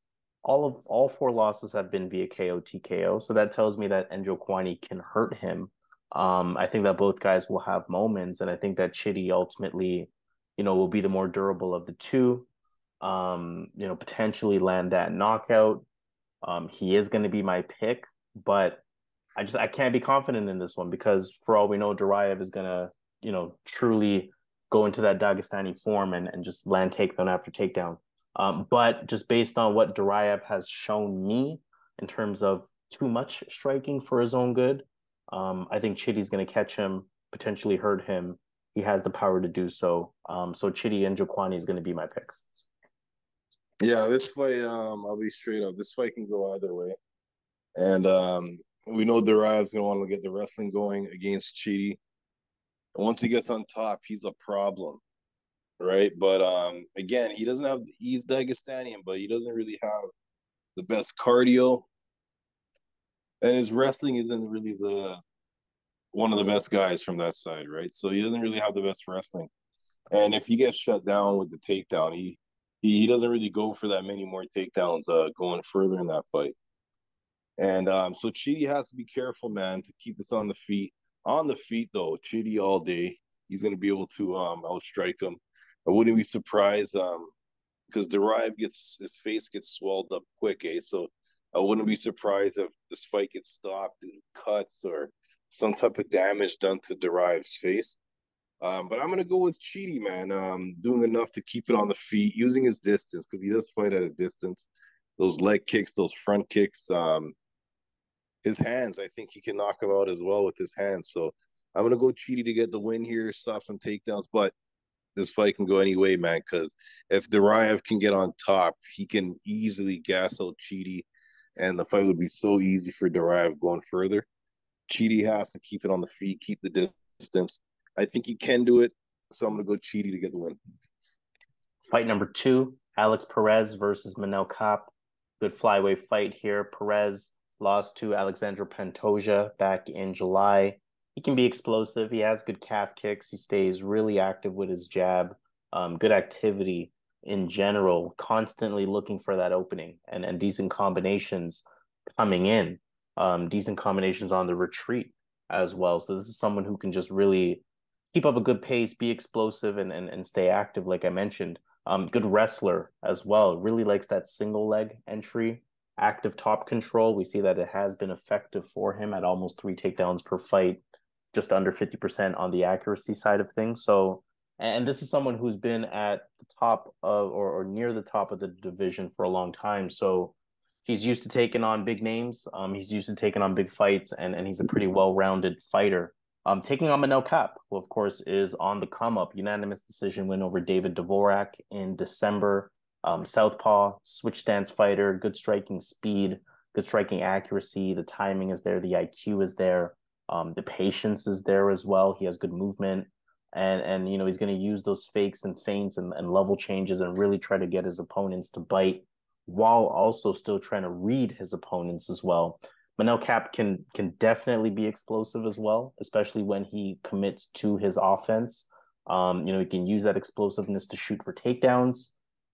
All 4 losses have been via KO TKO. So that tells me that Njokuani can hurt him. I think that both guys will have moments, and I think that Chidi ultimately, will be the more durable of the two. Potentially land that knockout. He is going to be my pick, but I can't be confident in this one because for all we know, Duraev is gonna, truly go into that Dagestani form and just land takedown after takedown. But just based on what Duraev has shown me in terms of too much striking for his own good, I think Chidi's gonna catch him, potentially hurt him. He has the power to do so. So Chidi and Njokuani is gonna be my pick. Yeah, this fight, I'll be straight up. This fight can go either way. And we know Duraev's gonna want to get the wrestling going against Chidi. And once he gets on top, he's a problem, right? But again, he's Dagestanian, but he doesn't really have the best cardio. And his wrestling isn't really the one of the best guys from that side, right? So he doesn't really have the best wrestling. And if he gets shut down with the takedown, he doesn't really go for that many more takedowns going further in that fight. And so Chidi has to be careful, man, to keep us on the feet. On the feet, though, Chidi all day. He's going to be able to outstrike him. I wouldn't be surprised because Duraev his face gets swelled up quick, eh? So I wouldn't be surprised if this fight gets stopped and cuts or some type of damage done to Duraev's face. But I'm going to go with Chidi, man, doing enough to keep it on the feet, using his distance because he does fight at a distance. Those leg kicks, those front kicks, his hands, I think he can knock him out as well with his hands. So I'm going to go Chidi to get the win here, stop some takedowns. But this fight can go any way, man, because if Duraev can get on top, he can easily gas out Chidi, and the fight would be so easy for Duraev going further. Chidi has to keep it on the feet, keep the distance. I think he can do it, so I'm going to go Chidi to get the win. Fight number 2, Alex Perez versus Manel Kape. Good flyweight fight here. Perez lost to Alexandre Pantoja back in July. He can be explosive. He has good calf kicks. He stays really active with his jab. Good activity in general, constantly looking for that opening and decent combinations coming in. Decent combinations on the retreat as well. So this is someone who can just really keep up a good pace, be explosive, and stay active, like I mentioned. Good wrestler as well. Really likes that single leg entry, active top control. We see that it has been effective for him at almost 3 takedowns per fight, just under 50% on the accuracy side of things. So, and this is someone who's been at the top of or near the top of the division for a long time. So he's used to taking on big names. He's used to taking on big fights, and he's a pretty well-rounded fighter. Taking on Manel Kape, who of course is on the come up. Unanimous decision win over David Dvorak in December. Southpaw, switch stance fighter, good striking speed, good striking accuracy. The timing is there. The IQ is there. The patience is there as well. He has good movement. And he's going to use those fakes and feints and level changes and really try to get his opponents to bite while also still trying to read his opponents as well. Manel Kape can definitely be explosive as well, especially when he commits to his offense. He can use that explosiveness to shoot for takedowns.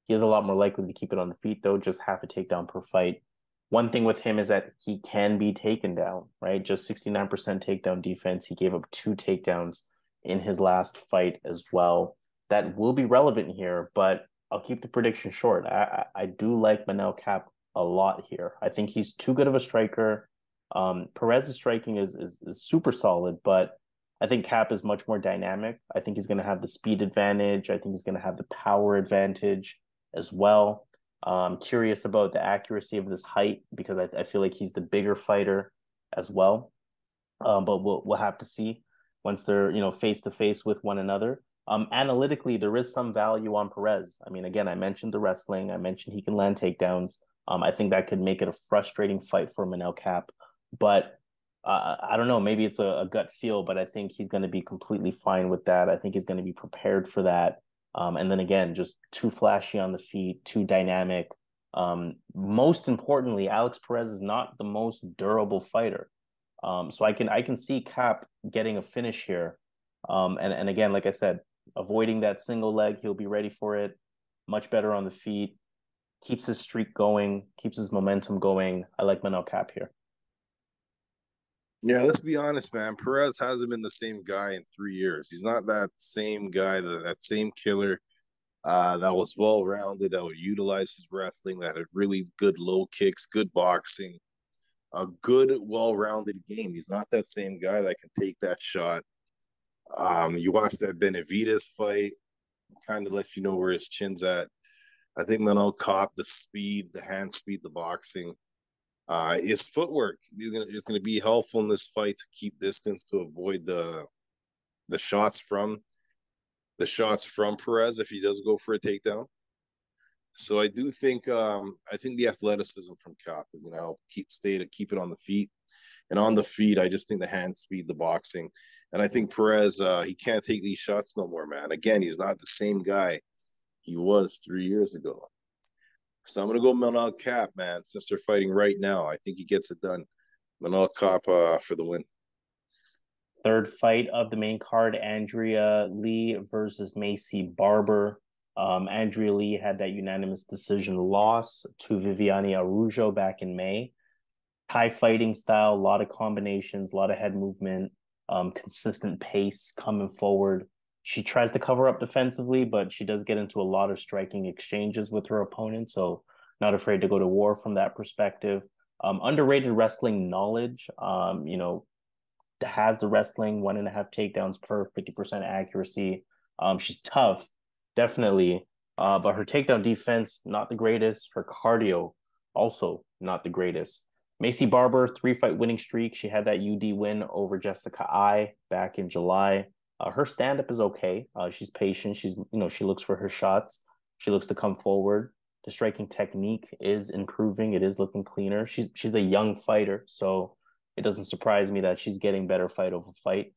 He is a lot more likely to keep it on the feet, though, just half a takedown per fight. One thing with him is that he can be taken down, right? Just 69% takedown defense. He gave up 2 takedowns in his last fight as well. That will be relevant here, but I'll keep the prediction short. I do like Manel Kape a lot here. I think he's too good of a striker. Perez's striking is super solid, but I think Kape is much more dynamic. I think he's going to have the speed advantage. I think he's going to have the power advantage as well. I'm curious about the accuracy of this height because I feel like he's the bigger fighter as well. But we'll have to see once they're face to face with one another. Analytically, there is some value on Perez. I mean, again, I mentioned the wrestling. I mentioned he can land takedowns. I think that could make it a frustrating fight for Manel Kape. But I don't know, maybe it's a gut feel, but I think he's going to be completely fine with that. I think he's going to be prepared for that. And then again, just too flashy on the feet, too dynamic. Most importantly, Alex Perez is not the most durable fighter. So I can see Kape getting a finish here. And again, like I said, avoiding that single leg, he'll be ready for it. Much better on the feet, keeps his streak going, keeps his momentum going. I like Manel Kape here. Yeah, let's be honest, man. Perez hasn't been the same guy in 3 years. He's not that same guy, that same killer that was well rounded, that would utilize his wrestling, that had really good low kicks, good boxing, a good, well rounded game. He's not that same guy that can take that shot. You watch that Benavides fight, kind of lets you know where his chin's at. I think Manel caught the speed, the hand speed, the boxing. His footwork is gonna be helpful in this fight to keep distance to avoid the shots from Perez if he does go for a takedown. So I think the athleticism from Kape is gonna help keep it on the feet. And on the feet, I just think the hand speed, the boxing. And I think Perez, he can't take these shots no more, man. Again, he's not the same guy he was 3 years ago. So I'm gonna go Manel Kape, man. Since they're fighting right now, I think he gets it done. Manel Kape for the win. Third fight of the main card, Andrea Lee versus Maycee Barber. Andrea Lee had that unanimous decision loss to Viviane Araújo back in May. High fighting style, a lot of combinations, a lot of head movement, consistent pace coming forward. She tries to cover up defensively, but she does get into a lot of striking exchanges with her opponent. So not afraid to go to war from that perspective. Underrated wrestling knowledge. Has the wrestling, 1.5 takedowns per 50% accuracy. She's tough, definitely. But her takedown defense, not the greatest. Her cardio, also not the greatest. Maycee Barber, 3-fight winning streak. She had that UD win over Jessica I back in July. Her stand-up is okay. She's patient. She looks for her shots. She looks to come forward. The striking technique is improving. It is looking cleaner. She's a young fighter, so it doesn't surprise me that she's getting better fight over fight.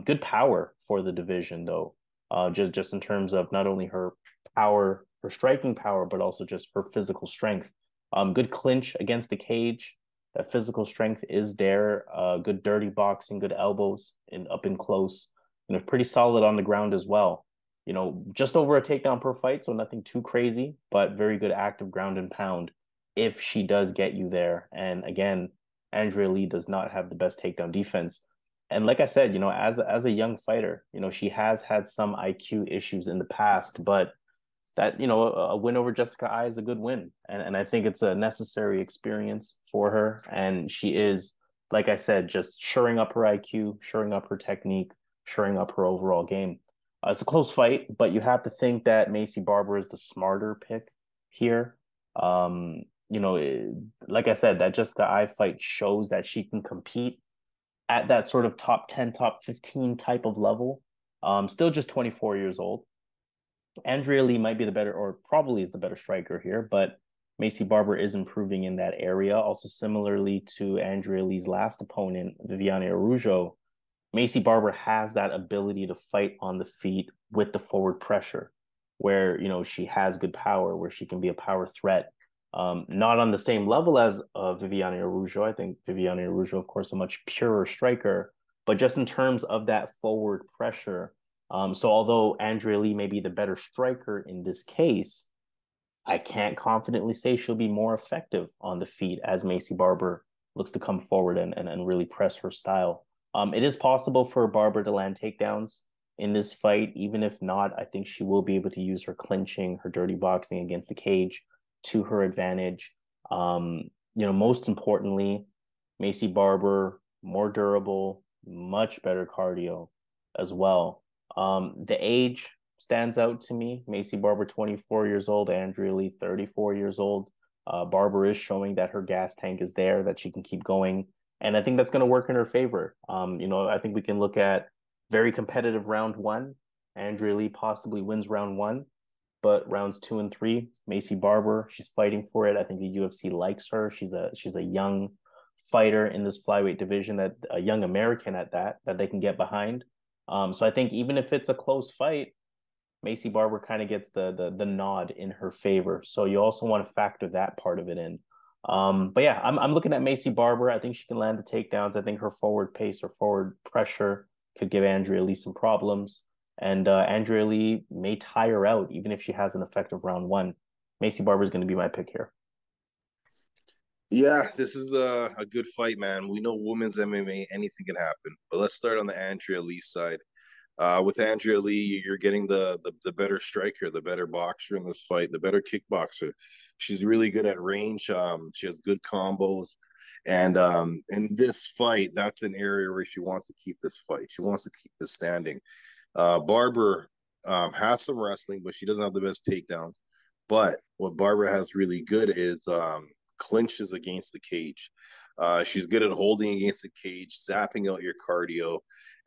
Good power for the division though. Just in terms of not only her power, her striking power, but also just her physical strength. Good clinch against the cage. That physical strength is there. Good dirty boxing, good elbows up in close. Pretty solid on the ground as well. Just over a takedown per fight, so nothing too crazy, but very good active ground and pound if she does get you there. And again, Andrea Lee does not have the best takedown defense. And like I said, as a young fighter, she has had some IQ issues in the past, but that, a win over Jessica I is a good win. And I think it's a necessary experience for her. And she is, like I said, just shoring up her IQ, shoring up her technique, shoring up her overall game. It's a close fight, but you have to think that Maycee Barber is the smarter pick here. Like I said, that Jessica I fight shows that she can compete at that sort of top 10, top 15 type of level. Still just 24 years old. Andrea Lee might be the better, or probably is the better striker here, but Maycee Barber is improving in that area. Also, similarly to Andrea Lee's last opponent, Viviane Araújo, Maycee Barber has that ability to fight on the feet with the forward pressure, where she has good power, where she can be a power threat. Not on the same level as Viviane Araújo. I think Viviane Araújo, of course, a much purer striker, but just in terms of that forward pressure. So although Andrea Lee may be the better striker in this case, I can't confidently say she'll be more effective on the feet as Maycee Barber looks to come forward and really press her style. It is possible for Barber to land takedowns in this fight. Even if not, I think she will be able to use her clinching, her dirty boxing against the cage to her advantage. Most importantly, Maycee Barber, more durable, much better cardio as well. The age stands out to me. Maycee Barber, 24 years old, Andrea Lee, 34 years old. Barber is showing that her gas tank is there, that she can keep going. And I think that's going to work in her favor. I think we can look at very competitive round one. Andrea Lee possibly wins round one, but rounds 2 and 3, Maycee Barber, she's fighting for it. I think the UFC likes her. She's a young fighter in this flyweight division, that a young American at that they can get behind. So I think even if it's a close fight, Maycee Barber kind of gets the nod in her favor. So you also want to factor that part of it in. But yeah, I'm looking at Maycee Barber. I think she can land the takedowns. I think her forward pace or forward pressure could give Andrea Lee some problems. And Andrea Lee may tire out even if she has an effective round one. Maycee Barber is going to be my pick here. Yeah, this is a good fight, man. We know women's MMA, anything can happen. But let's start on the Andrea Lee side. With Andrea Lee, you're getting the better striker, the better boxer in this fight, the better kickboxer. She's really good at range. She has good combos, and in this fight, that's an area where she wants to keep this fight. She wants to keep this standing. Barber has some wrestling, but she doesn't have the best takedowns. But what Barber has really good is clinches against the cage. She's good at holding against the cage, zapping out your cardio.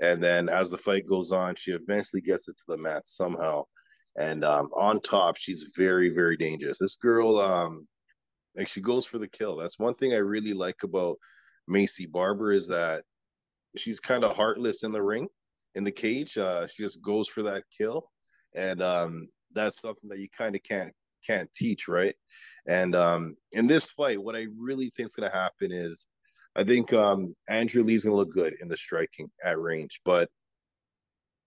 And then as the fight goes on, she eventually gets it to the mat somehow. And on top, she's very, very dangerous. This girl, like she goes for the kill. That's one thing I really like about Maycee Barber is that she's kind of heartless in the ring, in the cage. She just goes for that kill. And that's something that you kind of can't teach, right? And in this fight, what I really think is going to happen is I think Andrea Lee's going to look good in the striking at range, but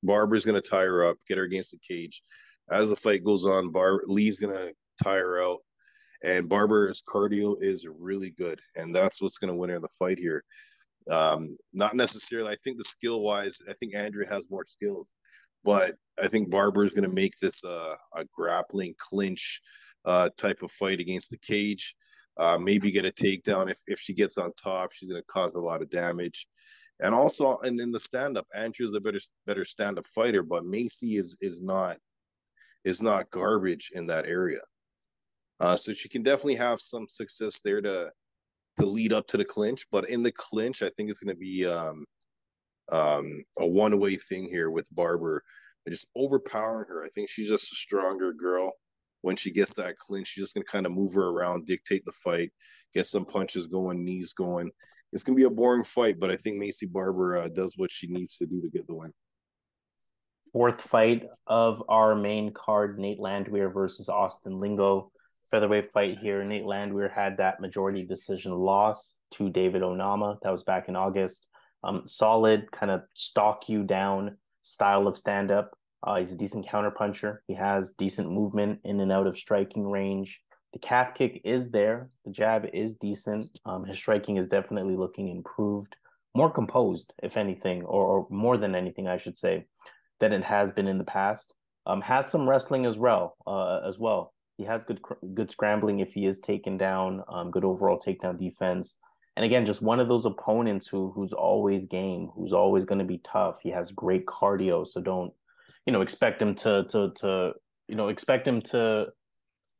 Barber's going to tie her up, get her against the cage. As the fight goes on, Lee's going to tire her out, and Barber's cardio is really good, and that's what's going to win her the fight here. Not necessarily, I think the skill wise, I think Andrea has more skills, but I think Barber is going to make this a grappling clinch type of fight against the cage. Maybe get a takedown. If she gets on top, she's going to cause a lot of damage. And also, and in the stand up, Andrew's the better stand up fighter, but Maycee is not garbage in that area. So she can definitely have some success there to lead up to the clinch. But in the clinch, I think it's going to be a one-way thing here with Barber, just overpowering her. I think she's just a stronger girl. When she gets that clinch, she's just going to kind of move her around, dictate the fight, get some punches going, knees going. It's going to be a boring fight, but I think Maycee Barber does what she needs to do to get the win. Fourth fight of our main card, Nate Landwehr versus Austin Lingo. Featherweight fight here. Nate Landwehr had that majority decision loss to David Onama. That was back in August. Solid, kind of stalk you down style of stand-up. He's a decent counterpuncher. He has decent movement in and out of striking range. The calf kick is there. The jab is decent. His striking is definitely looking improved, more composed, if anything, or more than anything, I should say, than it has been in the past. Has some wrestling as well. He has good scrambling if he is taken down. Good overall takedown defense. And again, just one of those opponents who's always game, who's always going to be tough. He has great cardio, so don't expect him to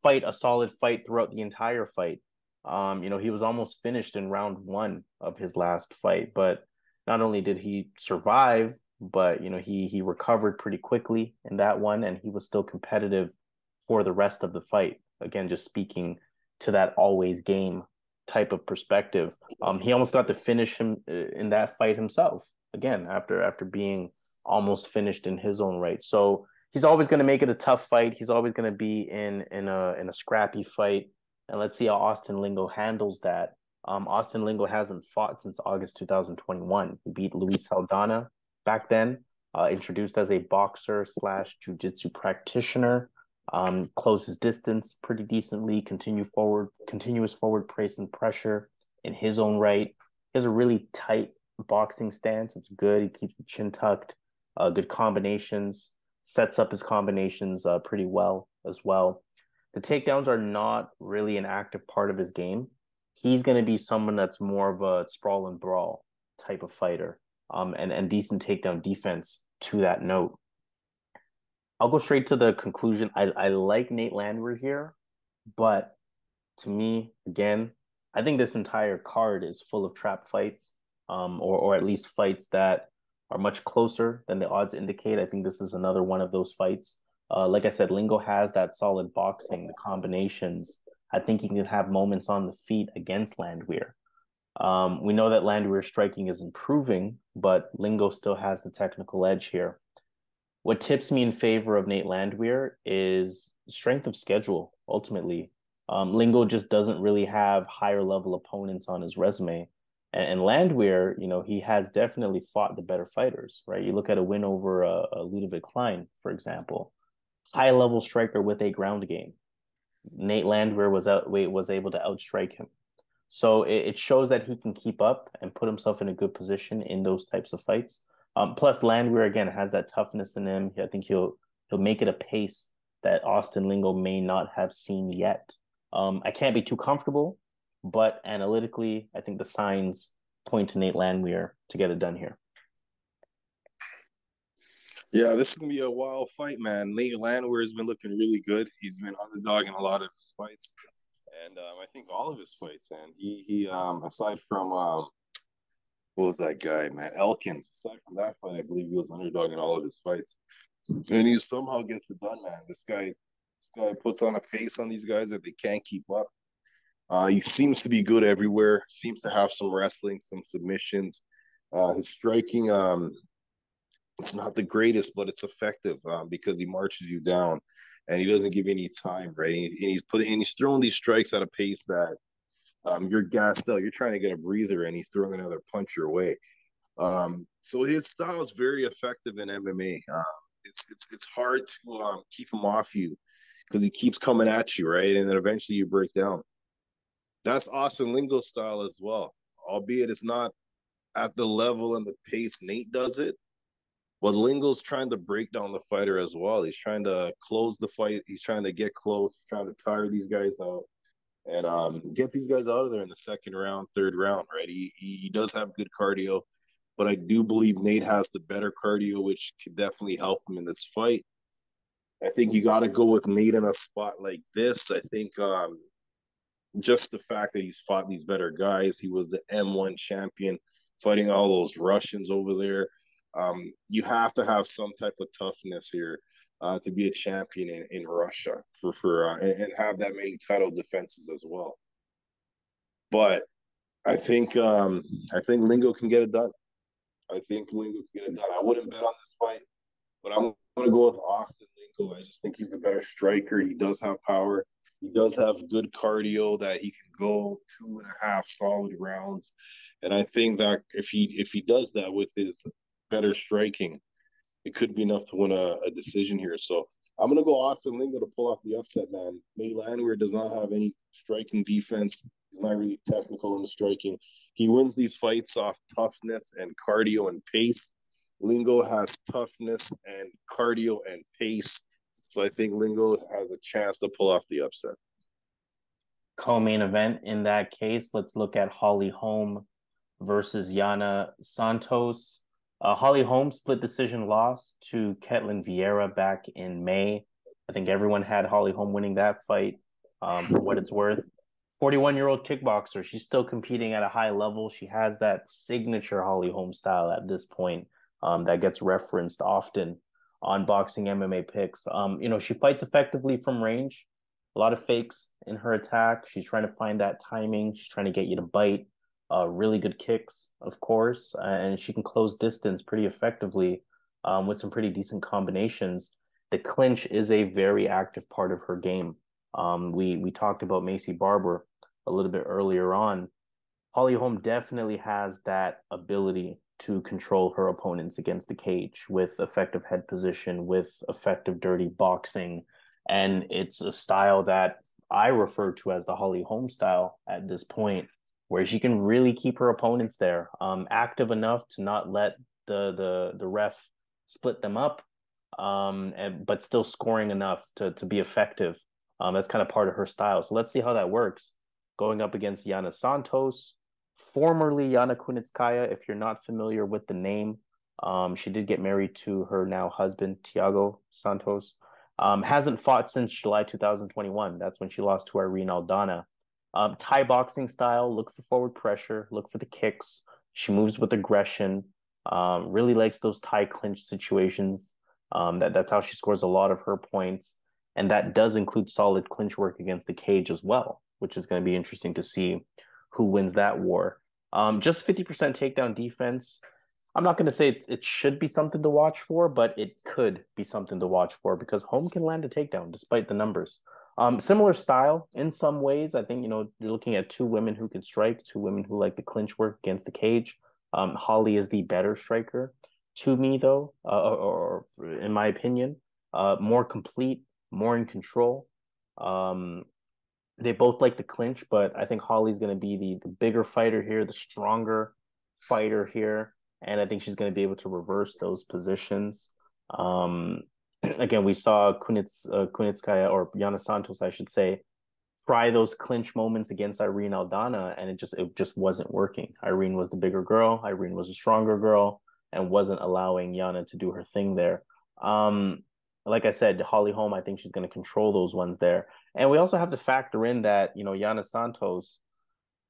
fight a solid fight throughout the entire fight. He was almost finished in round one of his last fight, but not only did he survive, but he recovered pretty quickly in that one, and he was still competitive for the rest of the fight. Again, just speaking to that always game type of perspective. He almost got to finish him in that fight himself, again, after being almost finished in his own right. So he's always going to make it a tough fight. He's always going to be in a scrappy fight. And let's see how Austin Lingo handles that. Austin Lingo hasn't fought since August 2021. He beat Luis Saldana back then, introduced as a boxer / jiu-jitsu practitioner. Closes distance pretty decently, continuous forward pace and pressure in his own right. He has a really tight boxing stance. It's good. He keeps the chin tucked, good combinations, sets up his combinations pretty well as well. The takedowns are not really an active part of his game. He's going to be someone that's more of a sprawl and brawl type of fighter, and decent takedown defense to that note. I'll go straight to the conclusion. I like Nate Landwehr here, but to me, again, I think this entire card is full of trap fights, or at least fights that are much closer than the odds indicate. I think this is another one of those fights. Like I said, Lingo has that solid boxing, the combinations. I think he can have moments on the feet against Landwehr. We know that Landwehr's striking is improving, but Lingo still has the technical edge here. What tips me in favor of Nate Landwehr is strength of schedule, ultimately. Lingo just doesn't really have higher level opponents on his resume. And Landwehr, he has definitely fought the better fighters, right? You look at a win over a Ludovic Klein, for example, high level striker with a ground game. Nate Landwehr was able to outstrike him. So it shows that he can keep up and put himself in a good position in those types of fights. Plus, Landwehr again has that toughness in him. I think he'll make it a pace that Austin Lingo may not have seen yet. I can't be too comfortable, but analytically, I think the signs point to Nate Landwehr to get it done here. Yeah, this is gonna be a wild fight, man. Nate Landwehr has been looking really good. He's been underdog in a lot of his fights, and I think all of his fights. And he aside from what was that guy, man, Elkins? Aside from that fight, I believe he was underdog in all of his fights, and he somehow gets it done, man. This guy puts on a pace on these guys that they can't keep up. He seems to be good everywhere. Seems to have some wrestling, some submissions. His striking, it's not the greatest, but it's effective because he marches you down, and he doesn't give you any time, right? And he's throwing these strikes at a pace that you're gassed out. You're trying to get a breather, and he's throwing another punch your way. So his style is very effective in MMA. It's hard to keep him off you because he keeps coming at you, right? And then eventually you break down. That's Austin Lingo's style as well, albeit it's not at the level and the pace Nate does it. But Lingo's trying to break down the fighter as well. He's trying to close the fight. He's trying to get close, trying to tire these guys out, and get these guys out of there in the second round, third round, right? He does have good cardio, but I do believe Nate has the better cardio, which could definitely help him in this fight. I think you got to go with Nate in a spot like this. I think just the fact that he's fought these better guys, he was the M1 champion, fighting all those Russians over there. You have to have some type of toughness here to be a champion in Russia and have that many title defenses as well. But I think Lingo can get it done. I think Lingo can get it done. I wouldn't bet on this fight, but I'm going to go with Austin Lingo. I just think he's the better striker. He does have power. He does have good cardio that he can go 2.5 solid rounds. And I think that if he does that with his better striking, it could be enough to win a decision here. So I'm going to go Austin Lingo to pull off the upset, man. Nate Landwehr does not have any striking defense. He's not really technical in the striking. He wins these fights off toughness and cardio and pace. Lingo has toughness and cardio and pace. So I think Lingo has a chance to pull off the upset. Co-main event in that case, let's look at Holly Holm versus Yana Santos. Holly Holm split decision loss to Ketlin Vieira back in May. I think everyone had Holly Holm winning that fight. For what it's worth, 41-year-old kickboxer. She's still competing at a high level. She has that signature Holly Holm style at this point that gets referenced often on boxing MMA picks. She fights effectively from range. A lot of fakes in her attack. She's trying to find that timing. She's trying to get you to bite. Really good kicks, of course, and she can close distance pretty effectively with some pretty decent combinations. The clinch is a very active part of her game. We talked about Maycee Barber a little bit earlier on. Holly Holm definitely has that ability to control her opponents against the cage with effective head position, with effective dirty boxing, and it's a style that I refer to as the Holly Holm style at this point, where she can really keep her opponents there, active enough to not let the ref split them up, but still scoring enough to be effective. That's kind of part of her style. So let's see how that works. Going up against Yana Santos, formerly Yana Kunitskaya, if you're not familiar with the name. She did get married to her now husband, Thiago Santos. Hasn't fought since July 2021. That's when she lost to Irene Aldana. Thai boxing style, look for forward pressure, look for the kicks. She moves with aggression, really likes those Thai clinch situations. That's how she scores a lot of her points. And that does include solid clinch work against the cage as well, which is going to be interesting to see who wins that war. Just 50% takedown defense. I'm not going to say it should be something to watch for, but it could be something to watch for because Holm can land a takedown despite the numbers. Similar style in some ways. I think, you're looking at two women who can strike, two women who like the clinch work against the cage. Holly is the better striker to me, though, or in my opinion, more complete, more in control. Um, they both like the clinch, but I think Holly's going to be the bigger fighter here, the stronger fighter here, and I think she's going to be able to reverse those positions. Um, again, we saw Kunitskaya or Yana Santos, I should say, try those clinch moments against Irene Aldana, and it just wasn't working. Irene was the bigger girl, Irene was a stronger girl, and wasn't allowing Yana to do her thing there. Um, like I said, Holly Holm, I think she's going to control those ones there. And we also have to factor in that, Yana Santos,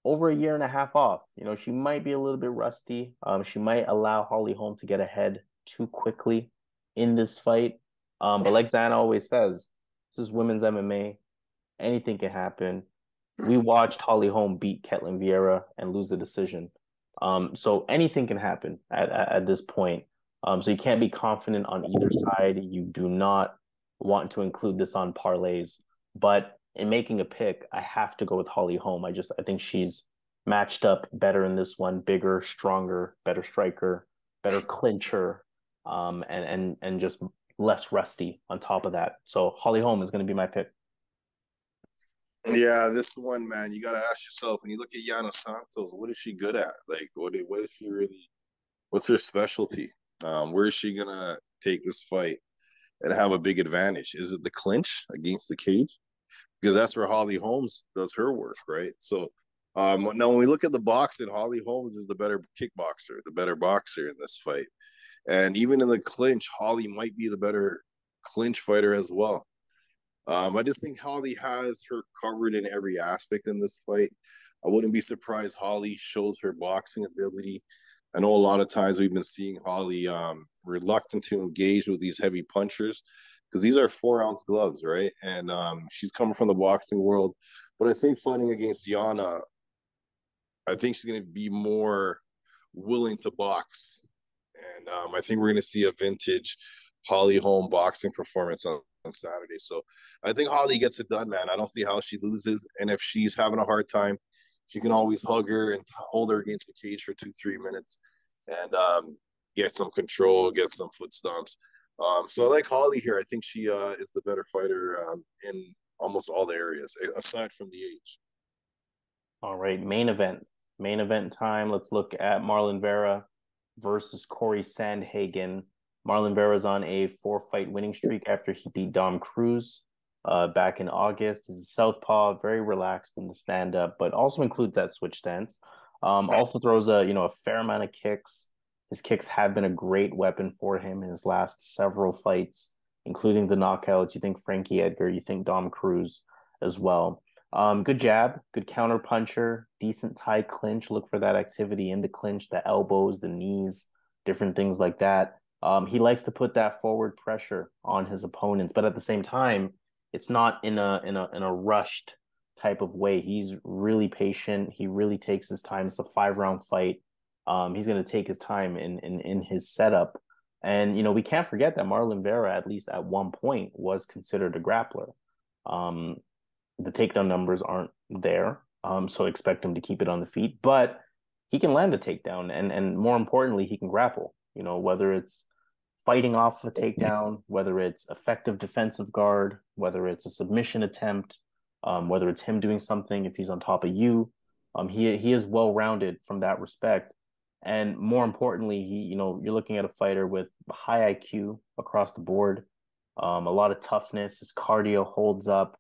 over a year and a half off, she might be a little bit rusty. She might allow Holly Holm to get ahead too quickly in this fight. But like Zan always says, this is women's MMA. Anything can happen. We watched Holly Holm beat Ketlin Vieira and lose the decision. So anything can happen at this point. So you can't be confident on either side. You do not want to include this on parlays. But in making a pick, I have to go with Holly Holm. I think she's matched up better in this one, bigger, stronger, better striker, better clincher, and just less rusty on top of that. So Holly Holm is going to be my pick. Yeah, this one, man, you got to ask yourself when you look at Yana Santos, what is she good at? Like, what is she really? What's her specialty? Where is she gonna take this fight and have a big advantage? Is it the clinch against the cage? Because that's where Holly Holmes does her work, right? So now when we look at the boxing, Holly Holmes is the better kickboxer, the better boxer in this fight. And even in the clinch, Holly might be the better clinch fighter as well. I just think Holly has her covered in every aspect in this fight. I wouldn't be surprised Holly shows her boxing ability. I know a lot of times we've been seeing Holly reluctant to engage with these heavy punchers because these are 4 ounce gloves, right? And she's coming from the boxing world. But I think fighting against Yana, I think she's going to be more willing to box. And I think we're going to see a vintage Holly Holm boxing performance on Saturday. So I think Holly gets it done, man. I don't see how she loses. And if she's having a hard time, she can always hug her and hold her against the cage for 2-3 minutes and get some control, get some foot stomps. So I like Holly here. I think she is the better fighter in almost all the areas, aside from the age. All right, main event. Main event time. Let's look at Marlon Vera versus Cory Sandhagen. Marlon Vera's on a 4-fight winning streak after he beat Dom Cruz back in August. He's a southpaw, very relaxed in the stand-up, but also includes that switch stance. Also throws a fair amount of kicks. His kicks have been a great weapon for him in his last several fights, including the knockouts. You think Frankie Edgar, you think Dom Cruz as well. Good jab, good counter puncher, decent tie clinch. Look for that activity in the clinch, the elbows, the knees, different things like that. He likes to put that forward pressure on his opponents, but at the same time, it's not in a rushed type of way. He's really patient. He really takes his time. It's a 5-round fight. He's going to take his time in his setup. And we can't forget that Marlon Vera, at least at one point, was considered a grappler. The takedown numbers aren't there, so expect him to keep it on the feet. But he can land a takedown, and more importantly, he can grapple. Whether it's fighting off a takedown, whether it's effective defensive guard, whether it's a submission attempt, whether it's him doing something if he's on top of you. He is well rounded from that respect. And more importantly, you're looking at a fighter with high IQ across the board, a lot of toughness. His cardio holds up.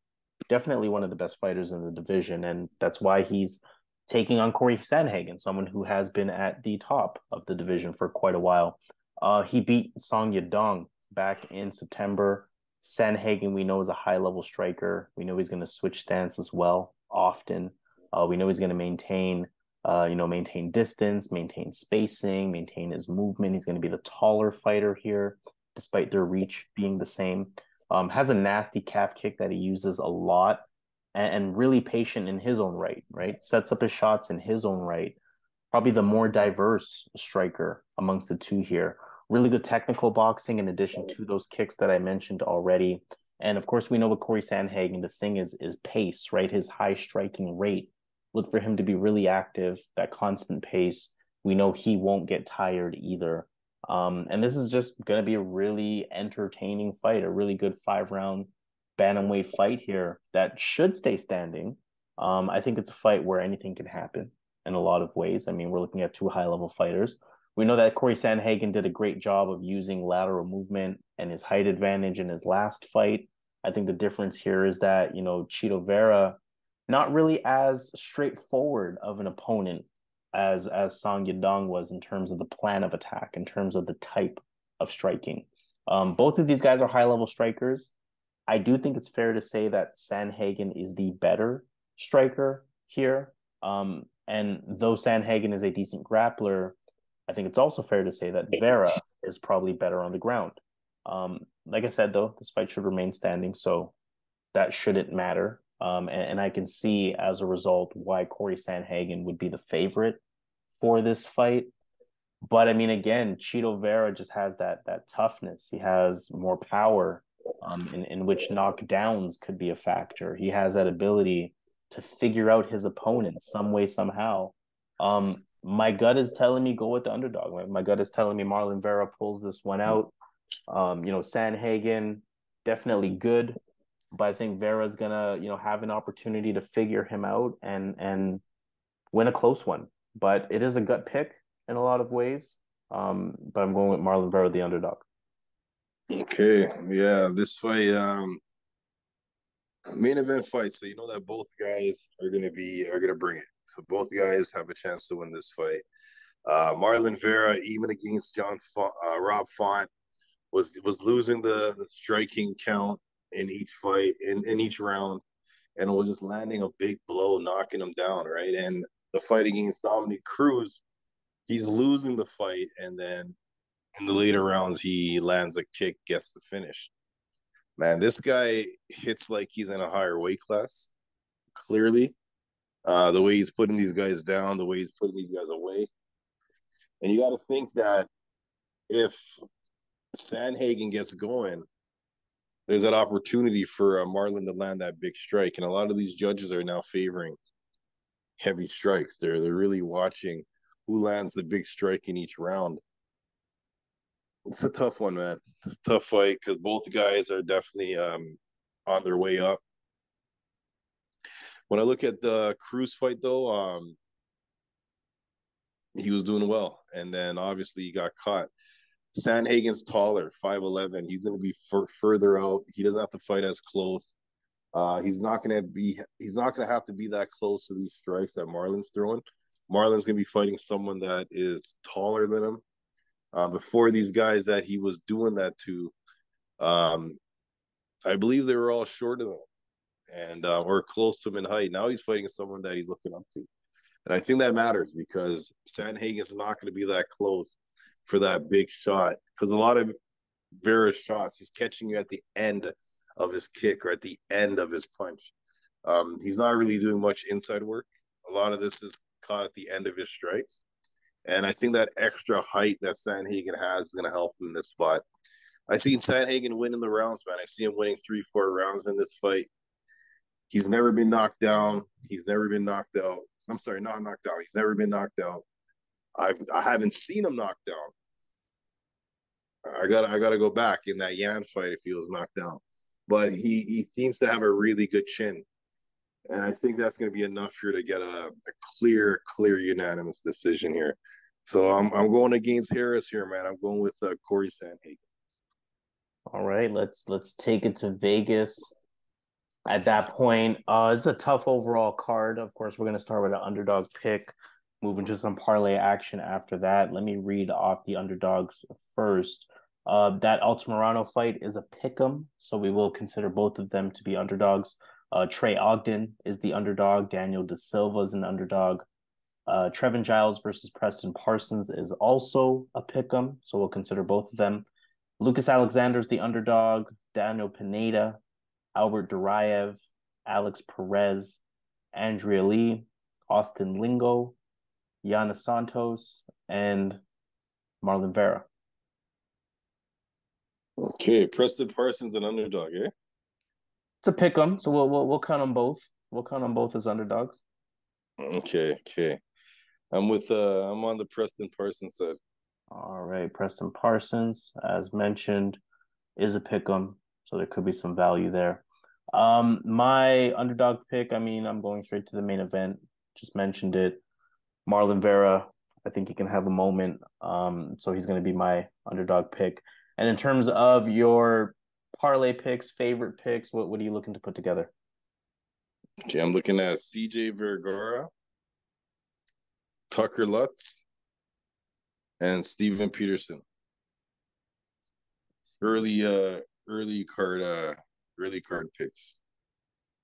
Definitely one of the best fighters in the division, and that's why he's taking on Cory Sandhagen, someone who has been at the top of the division for quite a while. He beat Song Yadong back in September. Sandhagen, we know, is a high-level striker. We know he's going to switch stance as well often. We know he's going to maintain distance, maintain spacing, maintain his movement. He's going to be the taller fighter here, despite their reach being the same. Has a nasty calf kick that he uses a lot and really patient in his own right? Sets up his shots in his own right. probably the more diverse striker amongst the two here. Really good technical boxing in addition to those kicks that I mentioned already. And of course, we know with Cory Sandhagen, the thing is pace, right? His high striking rate. Look for him to be really active, that constant pace. We know he won't get tired either. And this is just going to be a really entertaining fight, a really good 5 round bantamweight fight here that should stay standing. I think it's a fight where anything can happen in a lot of ways. I mean, we're looking at two high level fighters. We know that Cory Sandhagen did a great job of using lateral movement and his height advantage in his last fight. I think the difference here is that, Chito Vera, not really as straightforward of an opponent as Song Yadong was in terms of the plan of attack, in terms of the type of striking. Both of these guys are high level strikers. I do think it's fair to say that Sandhagen is the better striker here. And though Sandhagen is a decent grappler, I think it's also fair to say that Vera is probably better on the ground. Like I said, though, this fight should remain standing, so that shouldn't matter. And I can see as a result why Cory Sandhagen would be the favorite for this fight. But I mean, again, Chito Vera just has that toughness. He has more power, in which knockdowns could be a factor. He has that ability to figure out his opponent some way, somehow. My gut is telling me go with the underdog. My gut is telling me Marlon Vera pulls this one out. Sandhagen, definitely good, but I think Vera's gonna, have an opportunity to figure him out and win a close one. But it is a gut pick in a lot of ways. But I'm going with Marlon Vera, the underdog. Okay, yeah, this fight, main event fight. So you know that both guys are gonna bring it. So both guys have a chance to win this fight. Marlon Vera, even against Rob Font, was losing the striking count in each fight, in each round, and was just landing a big blow, knocking him down, right? And the fight against Dominic Cruz, he's losing the fight, and then in the later rounds, he lands a kick, gets the finish. Man, this guy hits like he's in a higher weight class, clearly. The way he's putting these guys down, the way he's putting these guys away. And you got to think that if Sandhagen gets going, there's that opportunity for Marlon to land that big strike. And a lot of these judges are now favoring heavy strikes. They're really watching who lands the big strike in each round. It's a tough one, man. It's a tough fight because both guys are definitely on their way up. When I look at the Cruz fight, though, he was doing well, and then obviously he got caught. Sandhagen's taller, 5'11". He's going to be further out. He doesn't have to fight as close. He's not going to have to be that close to these strikes that Marlon's throwing. Marlon's going to be fighting someone that is taller than him. Before these guys that he was doing that to, I believe they were all shorter than him and or close to him in height. Now he's fighting someone that he's looking up to. And I think that matters because Sandhagen's not going to be that close for that big shot because a lot of Vera's shots, he's catching you at the end of his kick or at the end of his punch. He's not really doing much inside work. A lot of this is caught at the end of his strikes. And I think that extra height that Sandhagen has is going to help him in this spot. I see Sandhagen winning the rounds, man. I see him winning 3-4 rounds in this fight. He's never been knocked down. He's never been knocked out. I'm sorry, not knocked out. He's never been knocked out. I haven't seen him knocked down. I gotta go back in that Yan fight if he was knocked down. But he seems to have a really good chin. And I think that's going to be enough here to get a clear unanimous decision here. So I'm going against Harris here, man. I'm going with Cory Sandhagen. All right, let's take it to Vegas. At that point, it's a tough overall card. Of course, we're going to start with an underdog pick, moving to some parlay action after that. Let me read off the underdogs first. That Altamirano fight is a pick'em, so we will consider both of them to be underdogs. Trey Ogden is the underdog. Daniel De Silva is an underdog. Trevin Giles versus Preston Parsons is also a pick'em, so we'll consider both of them. Lucas Alexander's the underdog. Daniel Pineda, Albert Duraev, Alex Perez, Andrea Lee, Austin Lingo, Yana Santos, and Marlon Vera. Okay, Preston Parsons an underdog, eh? It's a pick 'em, so we'll count them both. We'll count them both as underdogs. Okay. I'm on the Preston Parsons side. All right, Preston Parsons, as mentioned, is a pick 'em, so there could be some value there. My underdog pick, I mean, I'm going straight to the main event. Just mentioned it. Marlon Vera, I think he can have a moment. So he's going to be my underdog pick. And in terms of your parlay picks, favorite picks, what are you looking to put together? Okay, I'm looking at CJ Vergara, Tucker Lutz, and Steven Peterson. Early early card early card picks.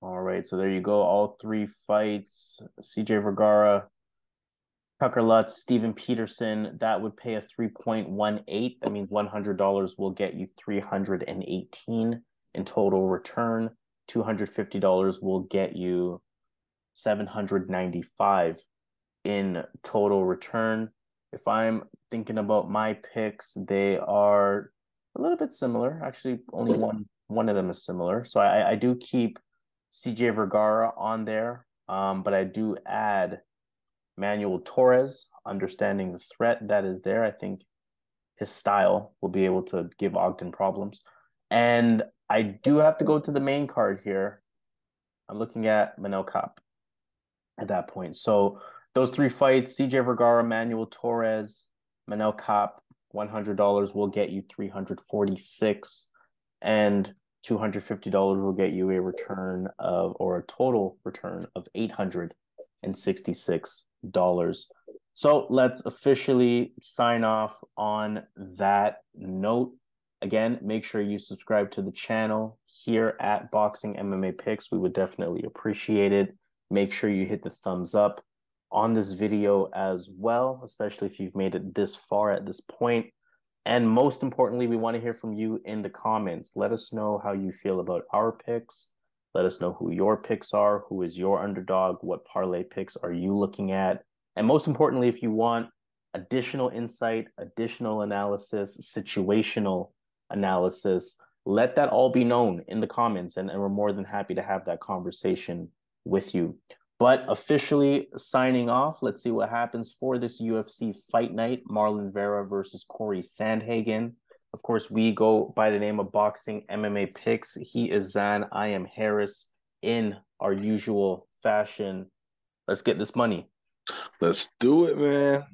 All right, so there you go. All three fights. CJ Vergara, Tucker Lutz, Steven Peterson. That would pay a 3.18. That means $100 will get you 318 in total return. $250 will get you 795 in total return. If I'm thinking about my picks, they are a little bit similar. Actually, only one of them is similar. So I do keep CJ Vergara on there, but I do add Manuel Torres, understanding the threat that is there. I think his style will be able to give Ogden problems. And I do have to go to the main card here. I'm looking at Manel Kape at that point. So those three fights, CJ Vergara, Manuel Torres, Manel Kape, $100 will get you 346 and $250 will get you a return of, or a total return of $866. So let's officially sign off on that note. Again, make sure you subscribe to the channel here at Boxing MMA Picks. We would definitely appreciate it. Make sure you hit the thumbs up on this video as well, especially if you've made it this far at this point. And most importantly, we want to hear from you in the comments. Let us know how you feel about our picks. Let us know who your picks are, who is your underdog, what parlay picks are you looking at. And most importantly, if you want additional insight, additional analysis, situational analysis, let that all be known in the comments. And we're more than happy to have that conversation with you. But officially signing off, let's see what happens for this UFC Fight Night. Marlon Vera versus Cory Sandhagen. Of course, we go by the name of Boxing MMA Picks. He is Zan, I am Harris, in our usual fashion. Let's get this money. Let's do it, man.